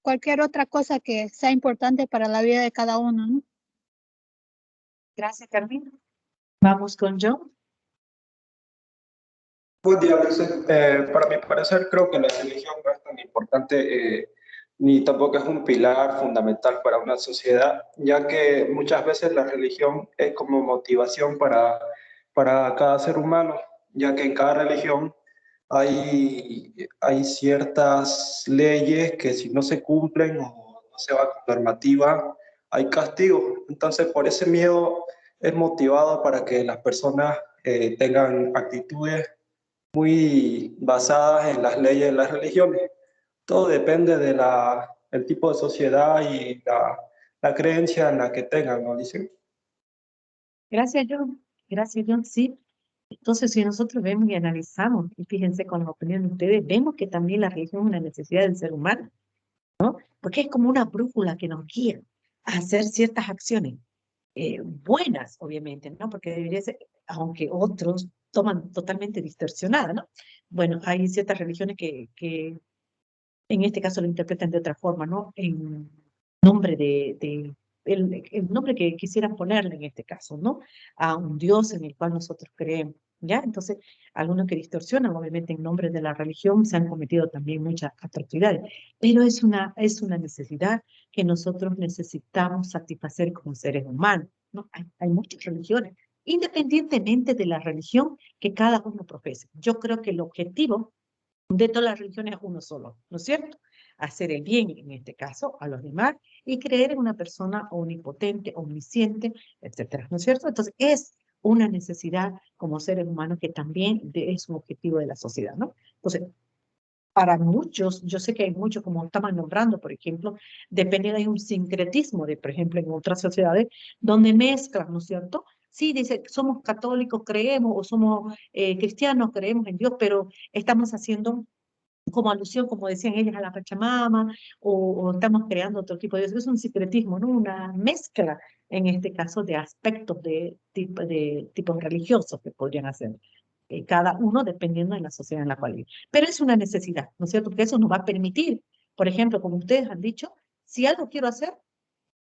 cualquier otra cosa que sea importante para la vida de cada uno, ¿no? Gracias, Carolina. Vamos con John. Buen día, Luis. Para mi parecer, creo que la religión no es tan importante ni tampoco es un pilar fundamental para una sociedad, ya que muchas veces la religión es como motivación para cada ser humano, ya que en cada religión hay ciertas leyes que si no se cumplen o no se va con normativa, hay castigo. Entonces, por ese miedo es motivado para que las personas tengan actitudes muy basadas en las leyes de las religiones. Todo depende del tipo de sociedad y la creencia en la que tengan, ¿no? Dicen. Gracias, John. Gracias, John. Sí. Entonces, si nosotros vemos y analizamos, y fíjense con las opiniones de ustedes, vemos que también la religión es una necesidad del ser humano, porque es como una brújula que nos guía a hacer ciertas acciones buenas, obviamente, ¿no? Porque debería ser, aunque otros toman totalmente distorsionada, ¿no? Bueno, hay ciertas religiones que en este caso lo interpretan de otra forma, ¿no? En nombre el nombre que quisieran ponerle en este caso, ¿no? A un Dios en el cual nosotros creemos, ¿ya? Entonces, algunos que distorsionan, obviamente, en nombre de la religión, se han cometido también muchas atrocidades, pero es una necesidad que nosotros necesitamos satisfacer como seres humanos, ¿no? Hay muchas religiones, independientemente de la religión que cada uno profese. Yo creo que el objetivo de todas las religiones es uno solo, ¿no es cierto? Hacer el bien, en este caso, a los demás y creer en una persona omnipotente, omnisciente, etcétera, ¿no es cierto? Entonces, es una necesidad como seres humanos que también es un objetivo de la sociedad, ¿no? Entonces, para muchos, yo sé que hay muchos, como estaban nombrando, por ejemplo, depende de un sincretismo, de, por ejemplo, en otras sociedades, donde mezclan, ¿no es cierto? Sí, dice, somos católicos, creemos, o somos cristianos, creemos en Dios, pero estamos haciendo como alusión, como decían ellas, a la Pachamama, o estamos creando otro tipo de... Es un sincretismo, ¿no? Una mezcla, en este caso, de aspectos de tipos religiosos que podrían hacer. Cada uno dependiendo de la sociedad en la cual vive. Pero es una necesidad, ¿no es cierto? Porque eso nos va a permitir, por ejemplo, como ustedes han dicho, si algo quiero hacer,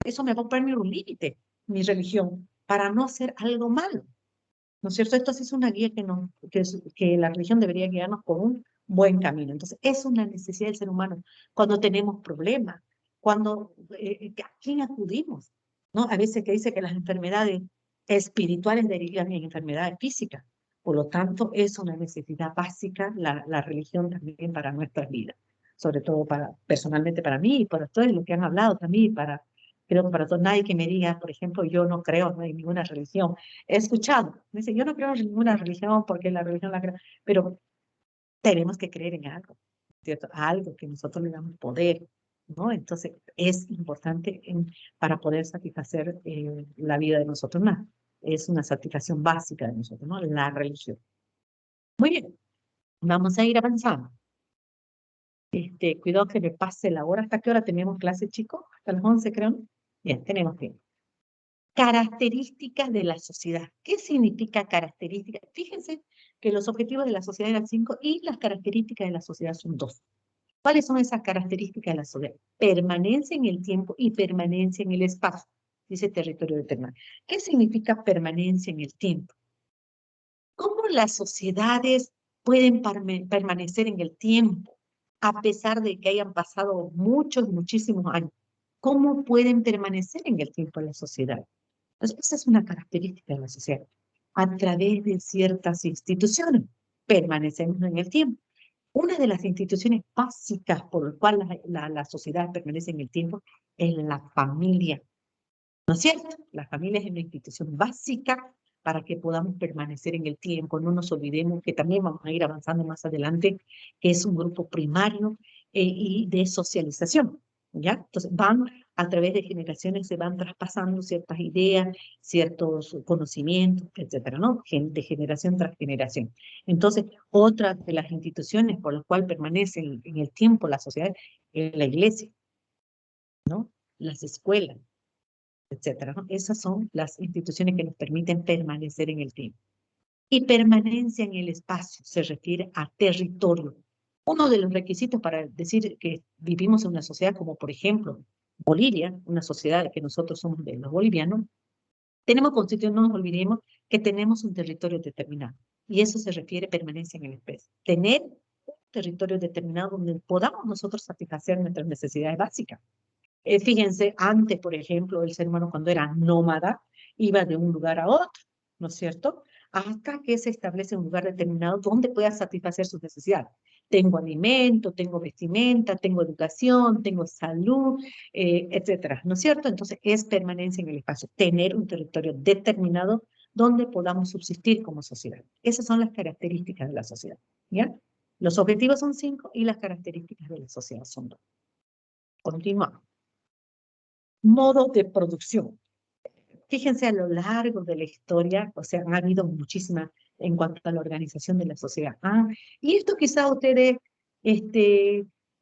eso me va a poner un límite, mi religión, para no hacer algo malo. ¿No es cierto? Esto sí es una guía que la religión debería guiarnos por un buen camino. Entonces, es una necesidad del ser humano. Cuando tenemos problemas, ¿a quién acudimos? ¿No? A veces que dice que las enfermedades espirituales derivan en enfermedades físicas. Por lo tanto, es una necesidad básica la religión también para nuestras vidas. Sobre todo personalmente para mí y para todos los que han hablado también, creo que para todos, nadie que me diga, por ejemplo, yo no creo en ninguna religión. He escuchado, dice, yo no creo en ninguna religión porque la religión la creo, pero tenemos que creer en algo, ¿cierto? Algo que nosotros le damos poder, ¿no? Entonces, es importante para poder satisfacer la vida de nosotros, ¿no? Es una satisfacción básica de nosotros, ¿no? La religión. Muy bien, vamos a ir avanzando. Cuidado que me pase la hora. ¿Hasta qué hora tenemos clase, chicos? Hasta las 11, creo, ¿no? Bien, tenemos tiempo. Características de la sociedad. ¿Qué significa características? Fíjense que los objetivos de la sociedad eran 5 y las características de la sociedad son 2. ¿Cuáles son esas características de la sociedad? Permanencia en el tiempo y permanencia en el espacio. Dice territorio determinado. ¿Qué significa permanencia en el tiempo? ¿Cómo las sociedades pueden permanecer en el tiempo a pesar de que hayan pasado muchísimos años? ¿Cómo pueden permanecer en el tiempo en la sociedad? Entonces, esa es una característica de la sociedad. A través de ciertas instituciones permanecemos en el tiempo. Una de las instituciones básicas por las cuales la sociedad permanece en el tiempo es la familia. ¿No es cierto? La familia es una institución básica para que podamos permanecer en el tiempo. No nos olvidemos que también vamos a ir avanzando más adelante, que es un grupo primario y de socialización. ¿Ya? Entonces, a través de generaciones, se van traspasando ciertas ideas, ciertos conocimientos, etcétera, ¿no? De generación tras generación. Entonces, otra de las instituciones por las cuales permanece en el tiempo la sociedad es la iglesia, ¿no? Las escuelas, etcétera, ¿no? Esas son las instituciones que nos permiten permanecer en el tiempo. Y permanencia en el espacio se refiere a territorio. Uno de los requisitos para decir que vivimos en una sociedad como, por ejemplo, Bolivia, una sociedad que nosotros somos de los bolivianos, tenemos constitución, no nos olvidemos que tenemos un territorio determinado. Y eso se refiere a permanencia en el espacio. Tener un territorio determinado donde podamos nosotros satisfacer nuestras necesidades básicas. Fíjense, antes, por ejemplo, el ser humano cuando era nómada, iba de un lugar a otro, ¿no es cierto? Hasta que se establece un lugar determinado donde pueda satisfacer sus necesidades. Tengo alimento, tengo vestimenta, tengo educación, tengo salud, etcétera, ¿no es cierto? Entonces, es permanencia en el espacio, tener un territorio determinado donde podamos subsistir como sociedad. Esas son las características de la sociedad, ¿ya? Los objetivos son 5 y las características de la sociedad son 2. Continuamos. Modo de producción. Fíjense a lo largo de la historia, o sea, ha habido muchísimas en cuanto a la organización de la sociedad. Y esto quizá ustedes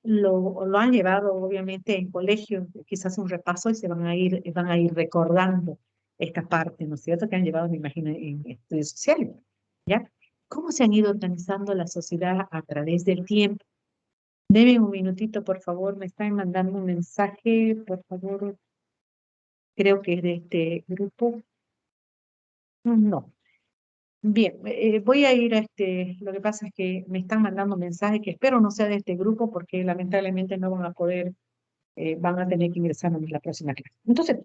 lo han llevado obviamente en colegio, quizás un repaso y van a ir recordando esta parte, ¿no es cierto? Que han llevado, me imagino, en estudios sociales, ¿ya? ¿Cómo se han ido organizando la sociedad a través del tiempo? Deme un minutito, por favor, me están mandando un mensaje, por favor, creo que es de este grupo. No. Bien, voy a ir a lo que pasa es que me están mandando mensajes que espero no sea de este grupo porque lamentablemente no van a poder, van a tener que ingresar en la próxima clase. Entonces,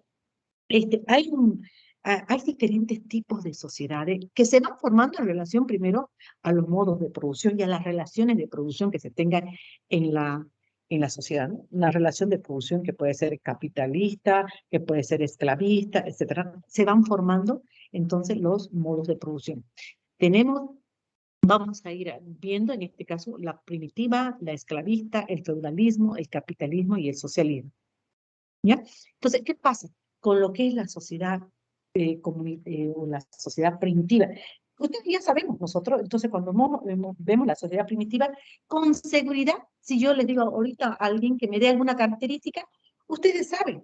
hay diferentes tipos de sociedades que se van formando en relación primero a los modos de producción y a las relaciones de producción que se tengan en la sociedad, ¿no? Una relación de producción que puede ser capitalista, que puede ser esclavista, etcétera. Se van formando entonces los modos de producción. Vamos a ir viendo en este caso la primitiva, la esclavista, el feudalismo, el capitalismo y el socialismo. ¿Ya? Entonces, ¿qué pasa con lo que es la sociedad o la sociedad primitiva? Ustedes ya sabemos nosotros, entonces cuando vemos la sociedad primitiva, con seguridad, si yo les digo ahorita a alguien que me dé alguna característica, ustedes saben,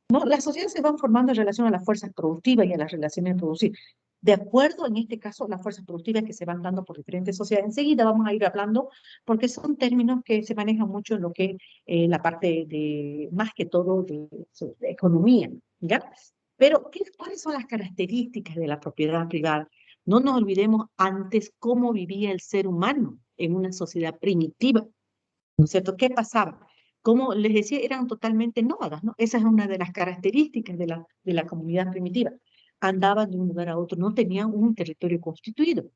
¿no? Las sociedades se van formando en relación a las fuerzas productivas y a las relaciones de producir. De acuerdo, en este caso, las fuerzas productivas que se van dando por diferentes sociedades. Enseguida vamos a ir hablando, porque son términos que se manejan mucho en lo que es la parte de, más que todo, de economía, ¿ya? Pero, ¿cuáles son las características de la propiedad privada? No nos olvidemos antes cómo vivía el ser humano en una sociedad primitiva, ¿no es cierto? ¿Qué pasaba? Como les decía, eran totalmente nómadas, ¿no? Esa es una de las características de la comunidad primitiva. Andaban de un lugar a otro, no tenían un territorio constituido.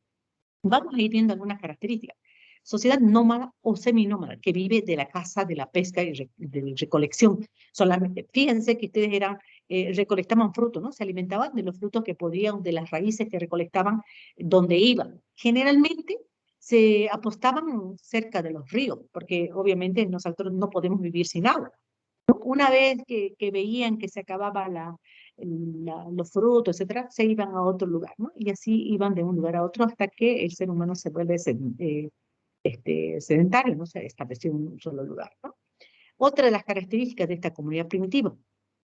Vamos a ir viendo algunas características. Sociedad nómada o seminómada, que vive de la caza, de la pesca y de la recolección. Solamente, fíjense que ustedes recolectaban frutos, ¿no? Se alimentaban de los frutos que podían, de las raíces que recolectaban donde iban. Generalmente se apostaban cerca de los ríos, porque obviamente nosotros no podemos vivir sin agua, ¿no? Una vez que veían que se acababa los frutos, etcétera, se iban a otro lugar, ¿no? Y así iban de un lugar a otro hasta que el ser humano se vuelve sedentario, no se estableció en un solo lugar, ¿no? Otra de las características de esta comunidad primitiva,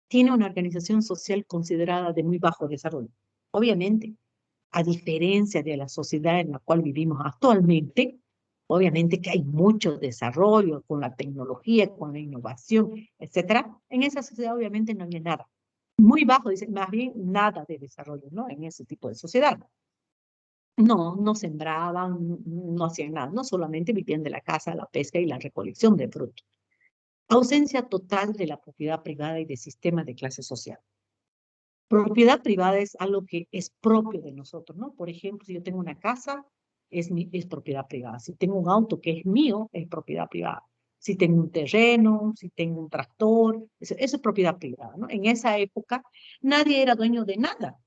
tiene una organización social considerada de muy bajo desarrollo. Obviamente, a diferencia de la sociedad en la cual vivimos actualmente, obviamente que hay mucho desarrollo con la tecnología, con la innovación, etcétera. En esa sociedad obviamente no había nada. Muy bajo, dice, más bien nada de desarrollo, ¿no? En ese tipo de sociedad. No sembraban, no hacían nada, no solamente vivían de la caza, la pesca y la recolección de frutos. Ausencia total de la propiedad privada y de sistemas de clase social. Propiedad privada es algo que es propio de nosotros, ¿no? Por ejemplo, si yo tengo una casa, es propiedad privada. Si tengo un auto que es mío, es propiedad privada. Si tengo un terreno, si tengo un tractor, eso es propiedad privada, ¿no? En esa época nadie era dueño de nada,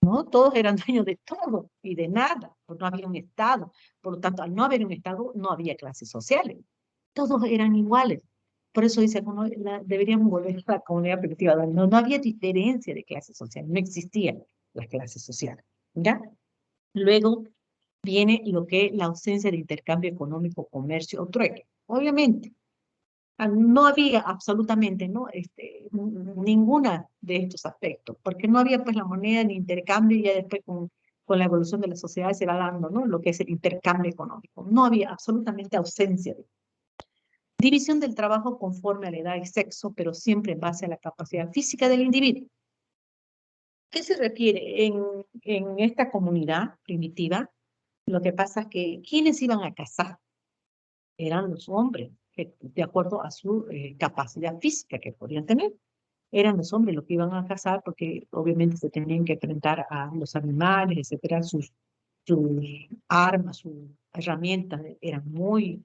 ¿no? Todos eran dueños de todo y de nada, porque no había un Estado. Por lo tanto, al no haber un Estado, no había clases sociales. Todos eran iguales. Por eso dice, deberíamos volver a la comunidad primitiva. No había diferencia de clase social, no existían las clases sociales, ¿ya? Luego viene lo que es la ausencia de intercambio económico, comercio o trueque. Obviamente, no había absolutamente, ¿no? Ninguna de estos aspectos, porque no había pues la moneda ni intercambio, y ya después con la evolución de la sociedad se va dando, ¿no? Lo que es el intercambio económico. No había absolutamente ausencia de. División del trabajo conforme a la edad y sexo, pero siempre en base a la capacidad física del individuo. ¿Qué se refiere? En esta comunidad primitiva, lo que pasa es que quienes iban a casar eran los hombres, que, de acuerdo a su capacidad física que podían tener. Eran los hombres los que iban a casar porque obviamente se tenían que enfrentar a los animales, etcétera. Sus armas, sus herramientas eran muy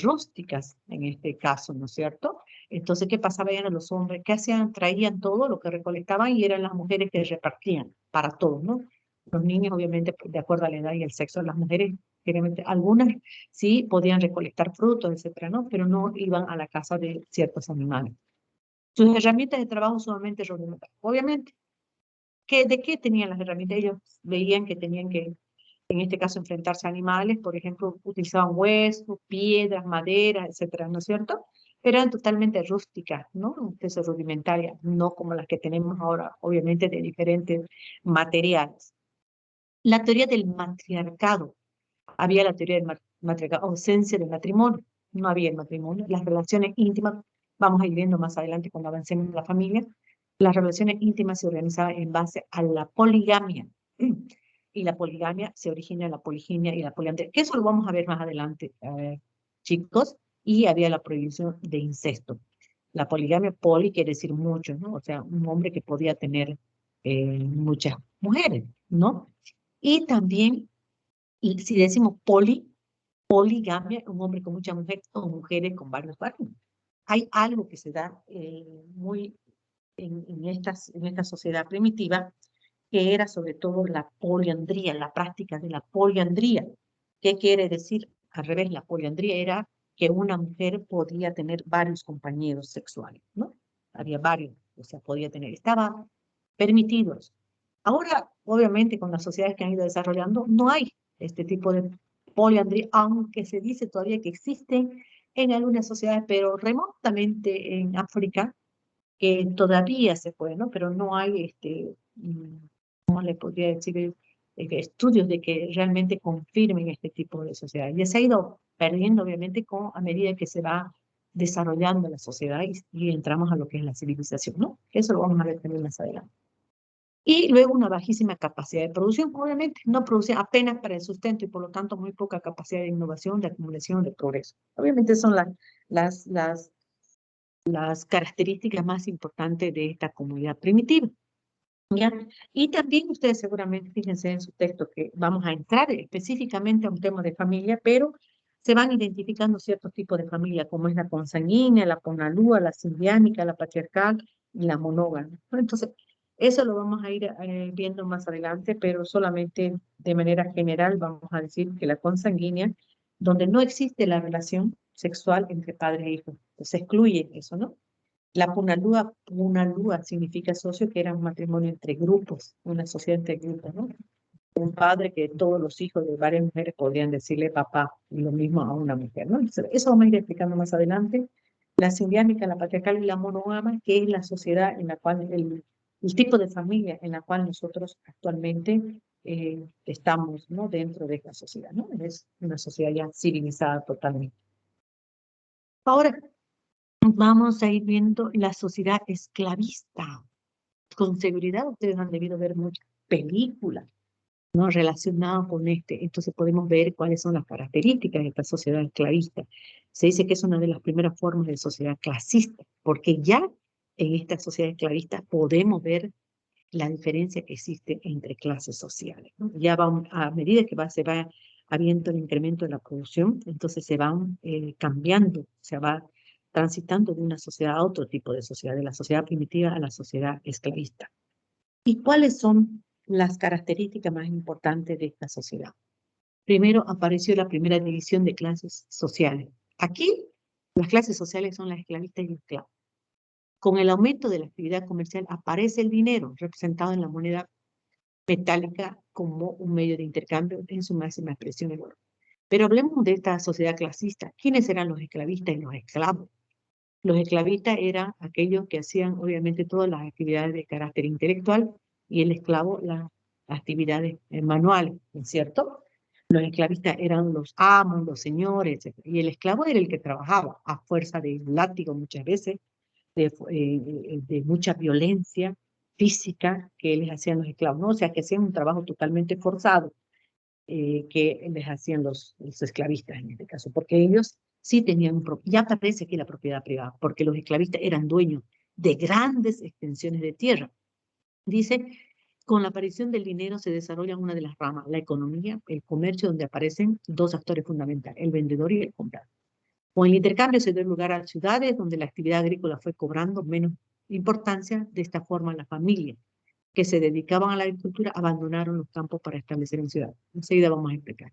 rústicas en este caso, ¿no es cierto? Entonces, ¿qué pasaba? Eran los hombres que hacían, traían todo lo que recolectaban y eran las mujeres que repartían para todos, ¿no? Los niños, obviamente, de acuerdo a la edad y el sexo, las mujeres, generalmente, algunas sí podían recolectar frutos, etcétera, ¿no? Pero no iban a la casa de ciertos animales. Sus herramientas de trabajo sumamente rudimentarias. Obviamente, ¿De qué tenían las herramientas? Ellos veían que tenían que, en este caso, enfrentarse a animales, por ejemplo, utilizaban huesos, piedras, madera, etcétera, ¿no es cierto? Pero eran totalmente rústicas, ¿no? Entonces rudimentarias, no como las que tenemos ahora, obviamente de diferentes materiales. La teoría del matriarcado. Había la teoría del matriarcado, ausencia del matrimonio. No había el matrimonio. Las relaciones íntimas, vamos a ir viendo más adelante cuando avancemos en la familia, las relaciones íntimas se organizaban en base a la poligamia. Y la poligamia se origina en la poliginia y la poliandría. Eso lo vamos a ver más adelante, chicos. Y había la prohibición de incesto. La poligamia, poli quiere decir mucho, ¿no? O sea, un hombre que podía tener muchas mujeres, ¿no? Y también, y si decimos poligamia, un hombre con muchas mujeres o mujeres con varios varones. Hay algo que se da muy en esta sociedad primitiva, que era sobre todo la poliandría, la práctica de la poliandría. ¿Qué quiere decir? Al revés, la poliandría era que una mujer podía tener varios compañeros sexuales, ¿no? Había varios, o sea, podía tener, estaba permitidos. Ahora, obviamente, con las sociedades que han ido desarrollando, no hay este tipo de poliandría, aunque se dice todavía que existen en algunas sociedades, pero remotamente en África, que todavía se puede, ¿no? Pero no hay, ¿cómo le podría decir? Estudios de que realmente confirmen este tipo de sociedad. Y se ha ido perdiendo, obviamente, a medida que se va desarrollando la sociedad y entramos a lo que es la civilización, ¿no? Eso lo vamos a ver también más adelante. Y luego una bajísima capacidad de producción, obviamente, no producía apenas para el sustento y por lo tanto muy poca capacidad de innovación, de acumulación, de progreso. Obviamente son las características más importantes de esta comunidad primitiva. ¿Ya? Y también ustedes seguramente, fíjense en su texto que vamos a entrar específicamente a un tema de familia, pero se van identificando ciertos tipos de familia, como es la consanguínea, la ponalúa, la simbiánica, la patriarcal y la monógama, ¿no? Entonces, eso lo vamos a ir viendo más adelante, pero solamente de manera general vamos a decir que la consanguínea, donde no existe la relación sexual entre padres e hijos, se excluye eso, ¿no? La punalúa significa socio, que era un matrimonio entre grupos, una sociedad entre grupos, ¿no? Un padre que todos los hijos de varias mujeres podrían decirle papá, y lo mismo a una mujer, ¿no? Entonces, eso vamos a ir explicando más adelante. La simbiánica, la patriarcal y la monógama, que es la sociedad en la cual, el tipo de familia en la cual nosotros actualmente estamos, ¿no? Dentro de esta sociedad, ¿no? Es una sociedad ya civilizada totalmente. Ahora, vamos a ir viendo la sociedad esclavista. Con seguridad ustedes han debido ver muchas películas, ¿no? Relacionadas con entonces podemos ver cuáles son las características de esta sociedad esclavista. Se dice que es una de las primeras formas de sociedad clasista, porque ya en esta sociedad esclavista podemos ver la diferencia que existe entre clases sociales, ¿no? Ya a medida que se va habiendo el incremento de la producción, entonces se van cambiando, se va transitando de una sociedad a otro tipo de sociedad, de la sociedad primitiva a la sociedad esclavista. ¿Y cuáles son las características más importantes de esta sociedad? Primero apareció la primera división de clases sociales. Aquí las clases sociales son las esclavistas y los esclavos. Con el aumento de la actividad comercial aparece el dinero representado en la moneda metálica como un medio de intercambio en su máxima expresión. Pero hablemos de esta sociedad clasista. ¿Quiénes eran los esclavistas y los esclavos? Los esclavistas eran aquellos que hacían obviamente todas las actividades de carácter intelectual y el esclavo las actividades manuales, ¿no es cierto? Los esclavistas eran los amos, los señores, etc. Y el esclavo era el que trabajaba a fuerza de látigo muchas veces, de mucha violencia física que les hacían los esclavos, ¿no? O sea, que hacían un trabajo totalmente forzado que les hacían los esclavistas en este caso, porque ellos sí tenían, ya aparece aquí la propiedad privada, porque los esclavistas eran dueños de grandes extensiones de tierra. Dice, con la aparición del dinero se desarrolla una de las ramas, la economía, el comercio, donde aparecen dos actores fundamentales, el vendedor y el comprador. Con el intercambio se dio lugar a ciudades donde la actividad agrícola fue cobrando menos importancia. De esta forma, la familia que se dedicaban a la agricultura abandonaron los campos para establecer en ciudades. Enseguida vamos a explicar.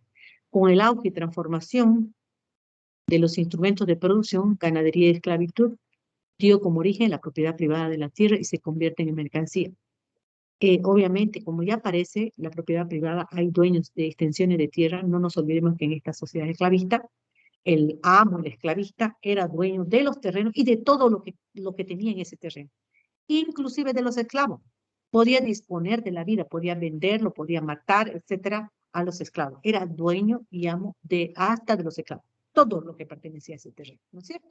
Con el auge y transformación de los instrumentos de producción, ganadería y esclavitud, dio como origen la propiedad privada de la tierra y se convierte en mercancía. Obviamente, como ya aparece la propiedad privada, hay dueños de extensiones de tierra. No nos olvidemos que en esta sociedad esclavista, el amo, el esclavista, era dueño de los terrenos y de todo lo que tenía en ese terreno, inclusive de los esclavos. Podía disponer de la vida, podía venderlo, podía matar, etcétera, a los esclavos. Era dueño y amo hasta de los esclavos, todo lo que pertenecía a ese terreno, ¿no es cierto?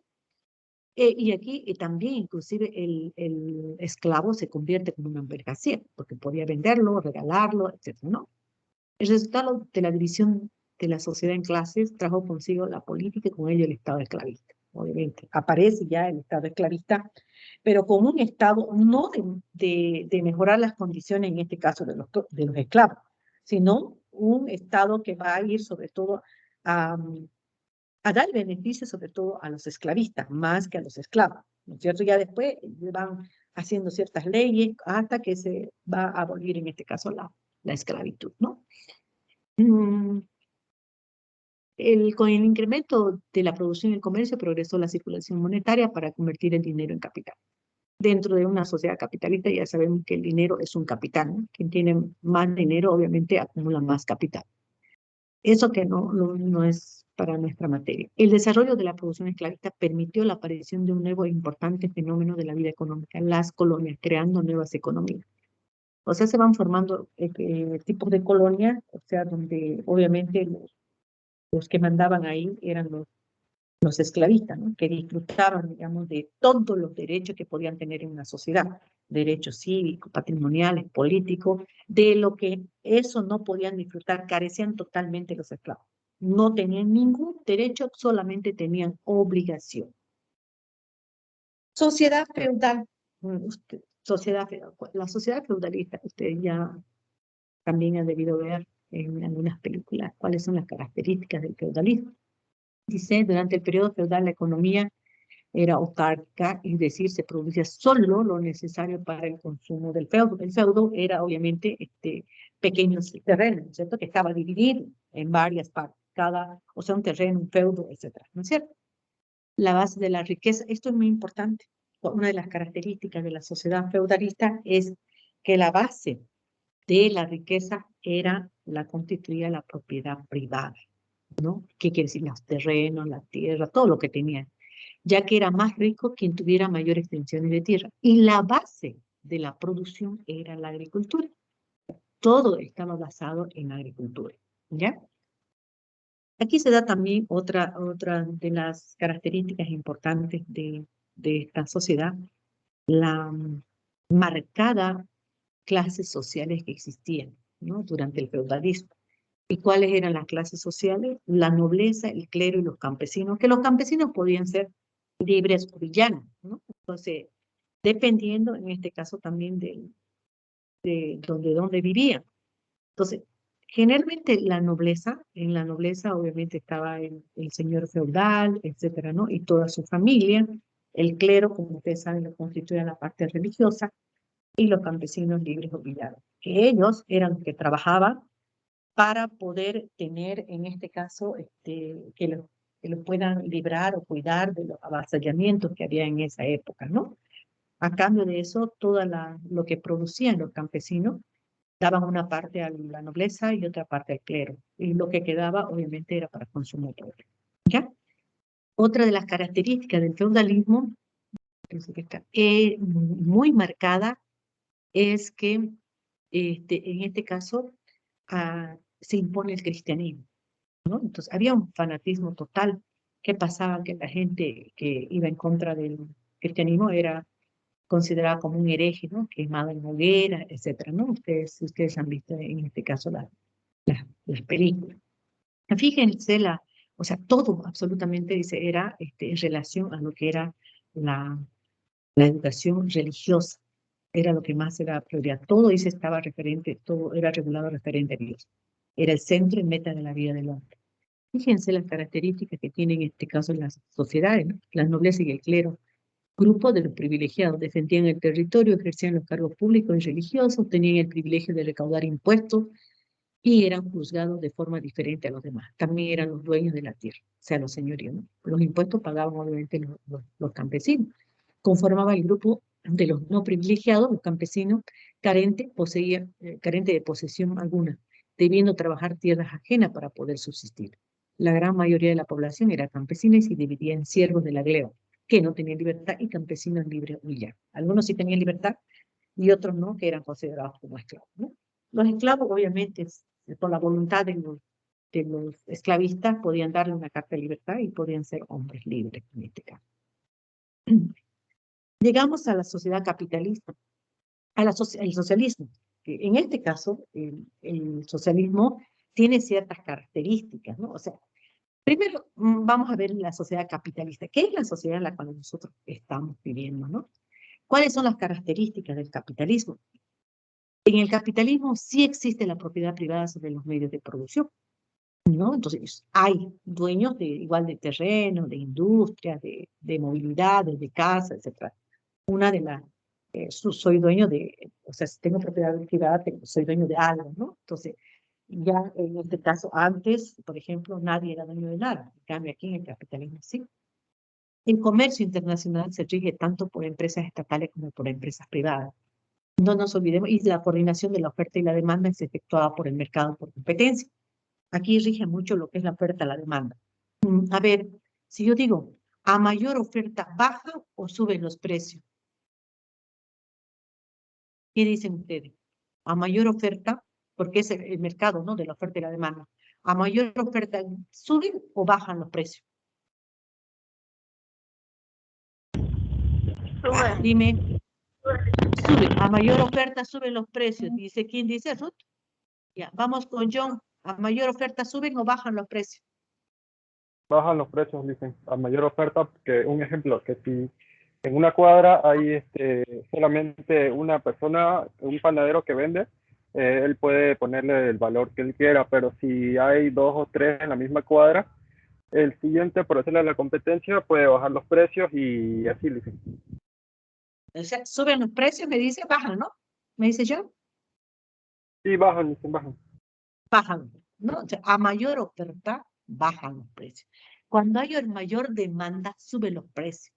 Y aquí también inclusive el esclavo se convierte como una mercancía, porque podía venderlo, regalarlo, etcétera, ¿no? El resultado de la división de la sociedad en clases trajo consigo la política y con ello el Estado esclavista. Obviamente, aparece ya el Estado esclavista, pero con un Estado no de mejorar las condiciones, en este caso de los esclavos, sino un Estado que va a ir sobre todo a dar beneficios sobre todo a los esclavistas, más que a los esclavos, ¿no es cierto? Ya después van haciendo ciertas leyes hasta que se va a abolir en este caso la esclavitud, ¿no? Con el incremento de la producción y el comercio progresó la circulación monetaria para convertir el dinero en capital. Dentro de una sociedad capitalista ya sabemos que el dinero es un capital, ¿no? Quien tiene más dinero obviamente acumula más capital. Eso que no es para nuestra materia. El desarrollo de la producción esclavista permitió la aparición de un nuevo e importante fenómeno de la vida económica, las colonias, creando nuevas economías. O sea, se van formando tipos de colonias, o sea, donde obviamente los que mandaban ahí eran los esclavistas, ¿no? Que disfrutaban, digamos, de todos los derechos que podían tener en una sociedad, derechos cívicos, patrimoniales, políticos, de lo que eso no podían disfrutar, carecían totalmente los esclavos. No tenían ningún derecho, solamente tenían obligación. Sociedad feudal. La sociedad feudalista, usted ya también ha debido ver en algunas películas cuáles son las características del feudalismo. Dice, durante el periodo feudal la economía era autárquica, es decir, se producía solo lo necesario para el consumo del feudo. El feudo era obviamente pequeños terrenos, ¿cierto? Que estaba dividido en varias partes, o sea, un terreno, un feudo, etcétera, ¿no es cierto? La base de la riqueza, esto es muy importante. Una de las características de la sociedad feudalista es que la base de la riqueza la constituía la propiedad privada, ¿no? ¿Qué quiere decir? Los terrenos, la tierra, todo lo que tenían, ya que era más rico quien tuviera mayor extensiones de tierra. Y la base de la producción era la agricultura. Todo estaba basado en la agricultura, ¿ya? Aquí se da también otra de las características importantes de esta sociedad, la marcada clases sociales que existían, ¿no? Durante el feudalismo. ¿Y cuáles eran las clases sociales? La nobleza, el clero y los campesinos, que los campesinos podían ser libres o villanos, ¿no? Entonces, dependiendo en este caso también de dónde vivían. Entonces, generalmente en la nobleza obviamente estaba el señor feudal, etcétera, ¿no? Y toda su familia. El clero, como ustedes saben, lo constituía la parte religiosa, y los campesinos libres o villanos, que ellos eran los que trabajaban para poder tener, en este caso, que los puedan librar o cuidar de los avasallamientos que había en esa época, ¿no? A cambio de eso, lo que producían los campesinos, daban una parte a la nobleza y otra parte al clero, y lo que quedaba, obviamente, era para consumo propio, ¿ya? Otra de las características del feudalismo, muy marcada, es que en este caso se impone el cristianismo, ¿no? Entonces había un fanatismo total. ¿Qué pasaba? Que la gente que iba en contra del cristianismo era considerada como un hereje, ¿no? Quemada en hoguera, etcétera, ¿no? Ustedes han visto en este caso las películas. Fíjense, o sea, todo absolutamente dice era en relación a lo que era la educación religiosa. Era lo que más era prioridad. Todo eso estaba referente, todo era regulado referente a Dios. Era el centro y meta de la vida del hombre. Fíjense las características que tienen en este caso las sociedades, ¿no? La nobleza y el clero. Grupo de los privilegiados defendían el territorio, ejercían los cargos públicos y religiosos, tenían el privilegio de recaudar impuestos y eran juzgados de forma diferente a los demás. También eran los dueños de la tierra, o sea, los señoríos, ¿no? Los impuestos pagaban obviamente los campesinos. Conformaba el grupo de los no privilegiados, los campesinos, carente de posesión alguna, debiendo trabajar tierras ajenas para poder subsistir. La gran mayoría de la población era campesina y se dividía en siervos de la gleba, que no tenían libertad, y campesinos libres y ya. Algunos sí tenían libertad y otros no, que eran considerados como esclavos, ¿no? Los esclavos, obviamente, por la voluntad de los esclavistas, podían darle una carta de libertad y podían ser hombres libres en este caso. Llegamos a la sociedad capitalista, al socialismo. En este caso, el socialismo tiene ciertas características, ¿no? O sea, primero vamos a ver la sociedad capitalista. ¿Qué es la sociedad en la cual nosotros estamos viviendo, ¿no? ¿Cuáles son las características del capitalismo? En el capitalismo sí existe la propiedad privada sobre los medios de producción, ¿no? Entonces, hay dueños igual de terreno, de industrias, de movilidades, de casas, etc. Una de las, soy dueño de, o sea, si tengo propiedad privada, soy dueño de algo, ¿no? Entonces, ya en este caso, antes, por ejemplo, nadie era dueño de nada. En cambio, aquí en el capitalismo sí. El comercio internacional se rige tanto por empresas estatales como por empresas privadas. No nos olvidemos, y la coordinación de la oferta y la demanda es efectuada por el mercado por competencia. Aquí rige mucho lo que es la oferta y la demanda. A ver, si yo digo, a mayor oferta, ¿baja o suben los precios? ¿Qué dicen ustedes? A mayor oferta, porque es el mercado, ¿no? De la oferta y la demanda. A mayor oferta, ¿suben o bajan los precios? Sube. Dime. Suben. A mayor oferta, suben los precios. Dice, ¿quién dice, Ruth? Ya, vamos con John. ¿A mayor oferta suben o bajan los precios? Bajan los precios, dicen, a mayor oferta, que un ejemplo, que si en una cuadra hay solamente una persona, un panadero que vende, él puede ponerle el valor que él quiera, pero si hay 2 o 3 en la misma cuadra, el siguiente, por hacerle la competencia, puede bajar los precios y así, dicen. O sea, suben los precios, me dice, bajan, ¿no? ¿Me dice John? Sí, bajan, dicen, bajan. Bajan, ¿no? O sea, a mayor oferta, bajan los precios. Cuando hay mayor demanda, suben los precios,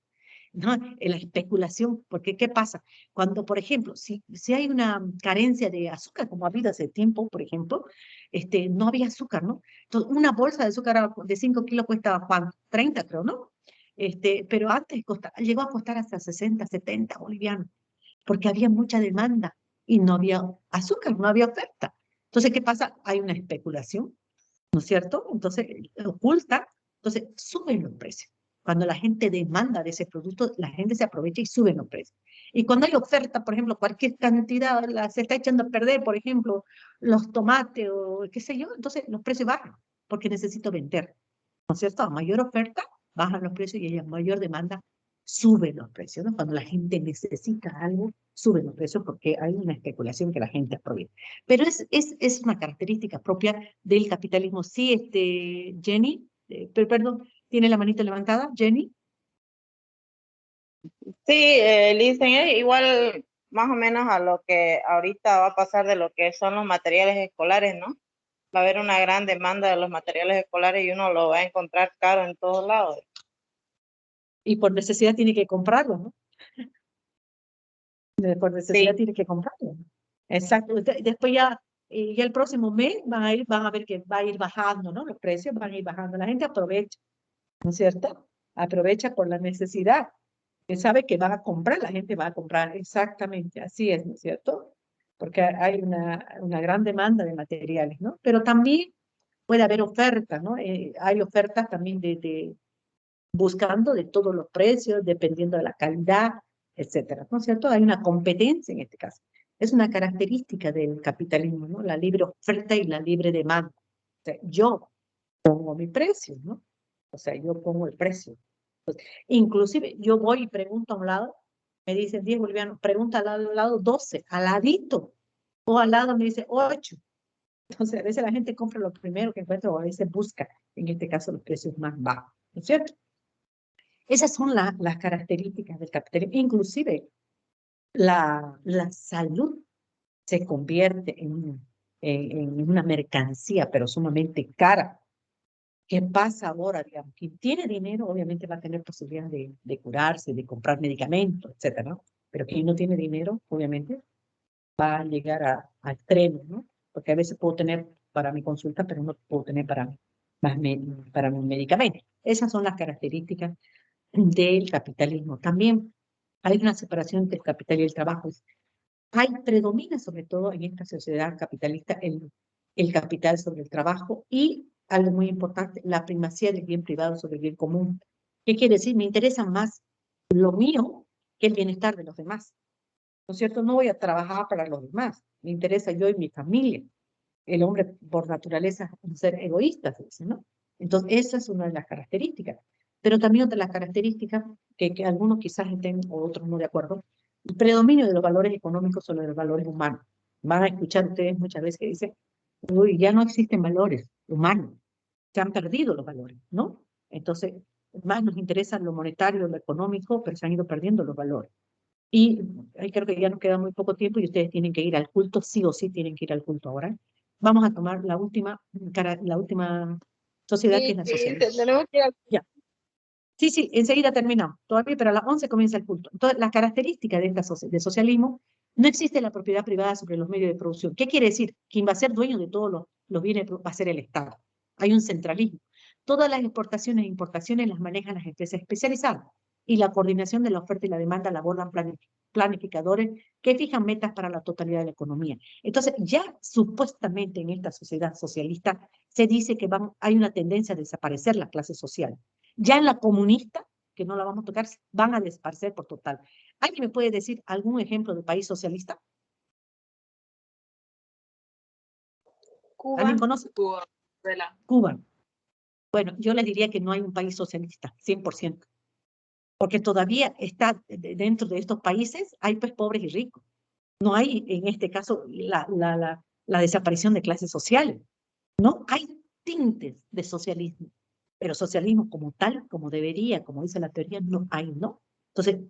¿no? En la especulación, porque ¿qué pasa? Cuando, por ejemplo, si hay una carencia de azúcar, como ha habido hace tiempo, por ejemplo, no había azúcar, ¿no? Entonces, una bolsa de azúcar de 5 kilos cuesta, Juan, 30, creo, ¿no? Pero antes llegó a costar hasta 60, 70 bolivianos, porque había mucha demanda y no había azúcar, no había oferta. Entonces, ¿qué pasa? Hay una especulación, ¿no es cierto? Entonces, oculta, entonces suben los precios. Cuando la gente demanda de ese producto, la gente se aprovecha y suben los precios. Y cuando hay oferta, por ejemplo, cualquier cantidad se está echando a perder, por ejemplo, los tomates o qué sé yo, entonces los precios bajan, porque necesito vender, ¿no es cierto? A mayor oferta, bajan los precios y a mayor demanda, suben los precios, ¿no? Cuando la gente necesita algo, suben los precios porque hay una especulación que la gente aprovecha. Pero es una característica propia del capitalismo. Sí, Jenny, perdón, tiene la manita levantada, Jenny. Sí, dicen igual más o menos a lo que ahorita va a pasar de lo que son los materiales escolares, ¿no? Va a haber una gran demanda de los materiales escolares y uno lo va a encontrar caro en todos lados. Y por necesidad tiene que comprarlo, ¿no? Por necesidad tiene que comprarlo. Exacto. Después ya el próximo mes van a ver que va a ir bajando, ¿no? Los precios van a ir bajando. La gente aprovecha, ¿no es cierto? Aprovecha por la necesidad. Que sabe que van a comprar, la gente va a comprar. Exactamente, así es, ¿no es cierto? Porque hay una gran demanda de materiales, ¿no? Pero también puede haber ofertas, ¿no? Hay ofertas también buscando de todos los precios, dependiendo de la calidad, etcétera, ¿no es cierto? Hay una competencia en este caso. Es una característica del capitalismo, ¿no? La libre oferta y la libre demanda. O sea, yo pongo mi precio, ¿no? O sea, yo pongo el precio. Entonces, inclusive, yo voy y pregunto a un lado, me dicen 10 bolivianos, pregunta al lado 12, al ladito, o al lado me dice 8. Entonces, a veces la gente compra lo primero que encuentra, o a veces busca, en este caso, los precios más bajos, ¿no es cierto? Esas son las características del capitalismo. Inclusive, la salud se convierte en una mercancía, pero sumamente cara. ¿Qué pasa ahora? Digamos, quien tiene dinero, obviamente va a tener posibilidad de curarse, de comprar medicamentos, etcétera, ¿no? Pero quien no tiene dinero, obviamente, va a llegar a extremos, ¿no? Porque a veces puedo tener para mi consulta, pero no puedo tener para mi medicamento. Esas son las características del capitalismo. También hay una separación entre el capital y el trabajo. Predomina sobre todo en esta sociedad capitalista el capital sobre el trabajo y, algo muy importante, la primacía del bien privado sobre el bien común. ¿Qué quiere decir? Me interesa más lo mío que el bienestar de los demás. ¿No es cierto? No voy a trabajar para los demás. Me interesa yo y mi familia. El hombre, por naturaleza, es un ser egoísta, se dice, ¿no? Entonces, esa es una de las características. Pero también otra de las características, que algunos quizás estén o otros no de acuerdo, el predominio de los valores económicos sobre los valores humanos. Van a escuchar ustedes muchas veces que dicen, uy, ya no existen valores humanos, se han perdido los valores, ¿no? Entonces, más nos interesa lo monetario, lo económico, pero se han ido perdiendo los valores. Y creo que ya nos queda muy poco tiempo y ustedes tienen que ir al culto, sí o sí tienen que ir al culto ahora. Vamos a tomar la última sociedad, que es la socialista. tenemos que ir al- Ya. Sí, enseguida terminamos. Todavía, pero a las 11 comienza el culto. Entonces, la característica de esta de socialismo, no existe la propiedad privada sobre los medios de producción. ¿Qué quiere decir? Quien va a ser dueño de todos los bienes va a ser el Estado. Hay un centralismo. Todas las exportaciones e importaciones las manejan las empresas especializadas y la coordinación de la oferta y la demanda la abordan planificadores que fijan metas para la totalidad de la economía. Entonces, ya supuestamente en esta sociedad socialista se dice que hay una tendencia a desaparecer la clase social. Ya en la comunista, que no la vamos a tocar, van a desaparecer por total. ¿Alguien me puede decir algún ejemplo de país socialista? Cuba. ¿Alguien conoce? Cuba. Venezuela. Cuba. Bueno, yo les diría que no hay un país socialista, 100%. Porque todavía está dentro de estos países, hay pues pobres y ricos. No hay, en este caso, la desaparición de clases sociales. No hay tintes de socialismo. Pero socialismo como tal, como debería, como dice la teoría, no hay, ¿no? Entonces,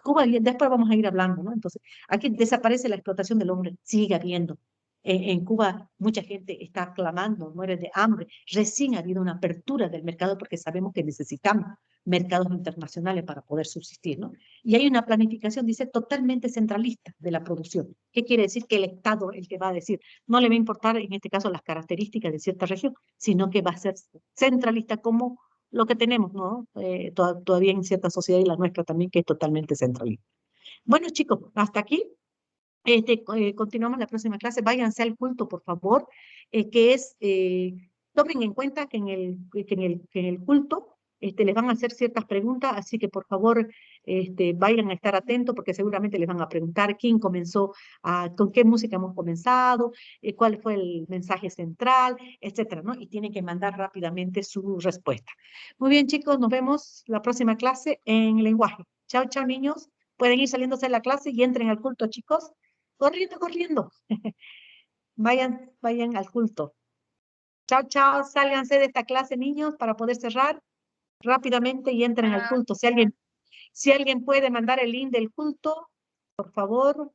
Cuba, después vamos a ir hablando, ¿no? Entonces, aquí desaparece la explotación del hombre, sigue habiendo. En Cuba mucha gente está clamando, muere de hambre. Recién ha habido una apertura del mercado porque sabemos que necesitamos mercados internacionales para poder subsistir, ¿no? Y hay una planificación, dice, totalmente centralista de la producción. ¿Qué quiere decir? Que el Estado, el que va a decir, no le va a importar en este caso las características de cierta región, sino que va a ser centralista como lo que tenemos, ¿no? Todavía en cierta sociedad y la nuestra también, que es totalmente centralista. Bueno, chicos, hasta aquí. Continuamos la próxima clase. Váyanse al culto, por favor, tomen en cuenta que en el culto les van a hacer ciertas preguntas, así que por favor vayan a estar atentos porque seguramente les van a preguntar quién comenzó, con qué música hemos comenzado, cuál fue el mensaje central, etcétera, ¿no? Y tienen que mandar rápidamente su respuesta. Muy bien, chicos, nos vemos la próxima clase en lenguaje. Chao, chao, niños. Pueden ir saliéndose de la clase y entren al culto, chicos. Corriendo. Vayan al culto. Chao, chao. Sálganse de esta clase, niños, para poder cerrar rápidamente y entren al culto. Si alguien puede mandar el link del culto, por favor.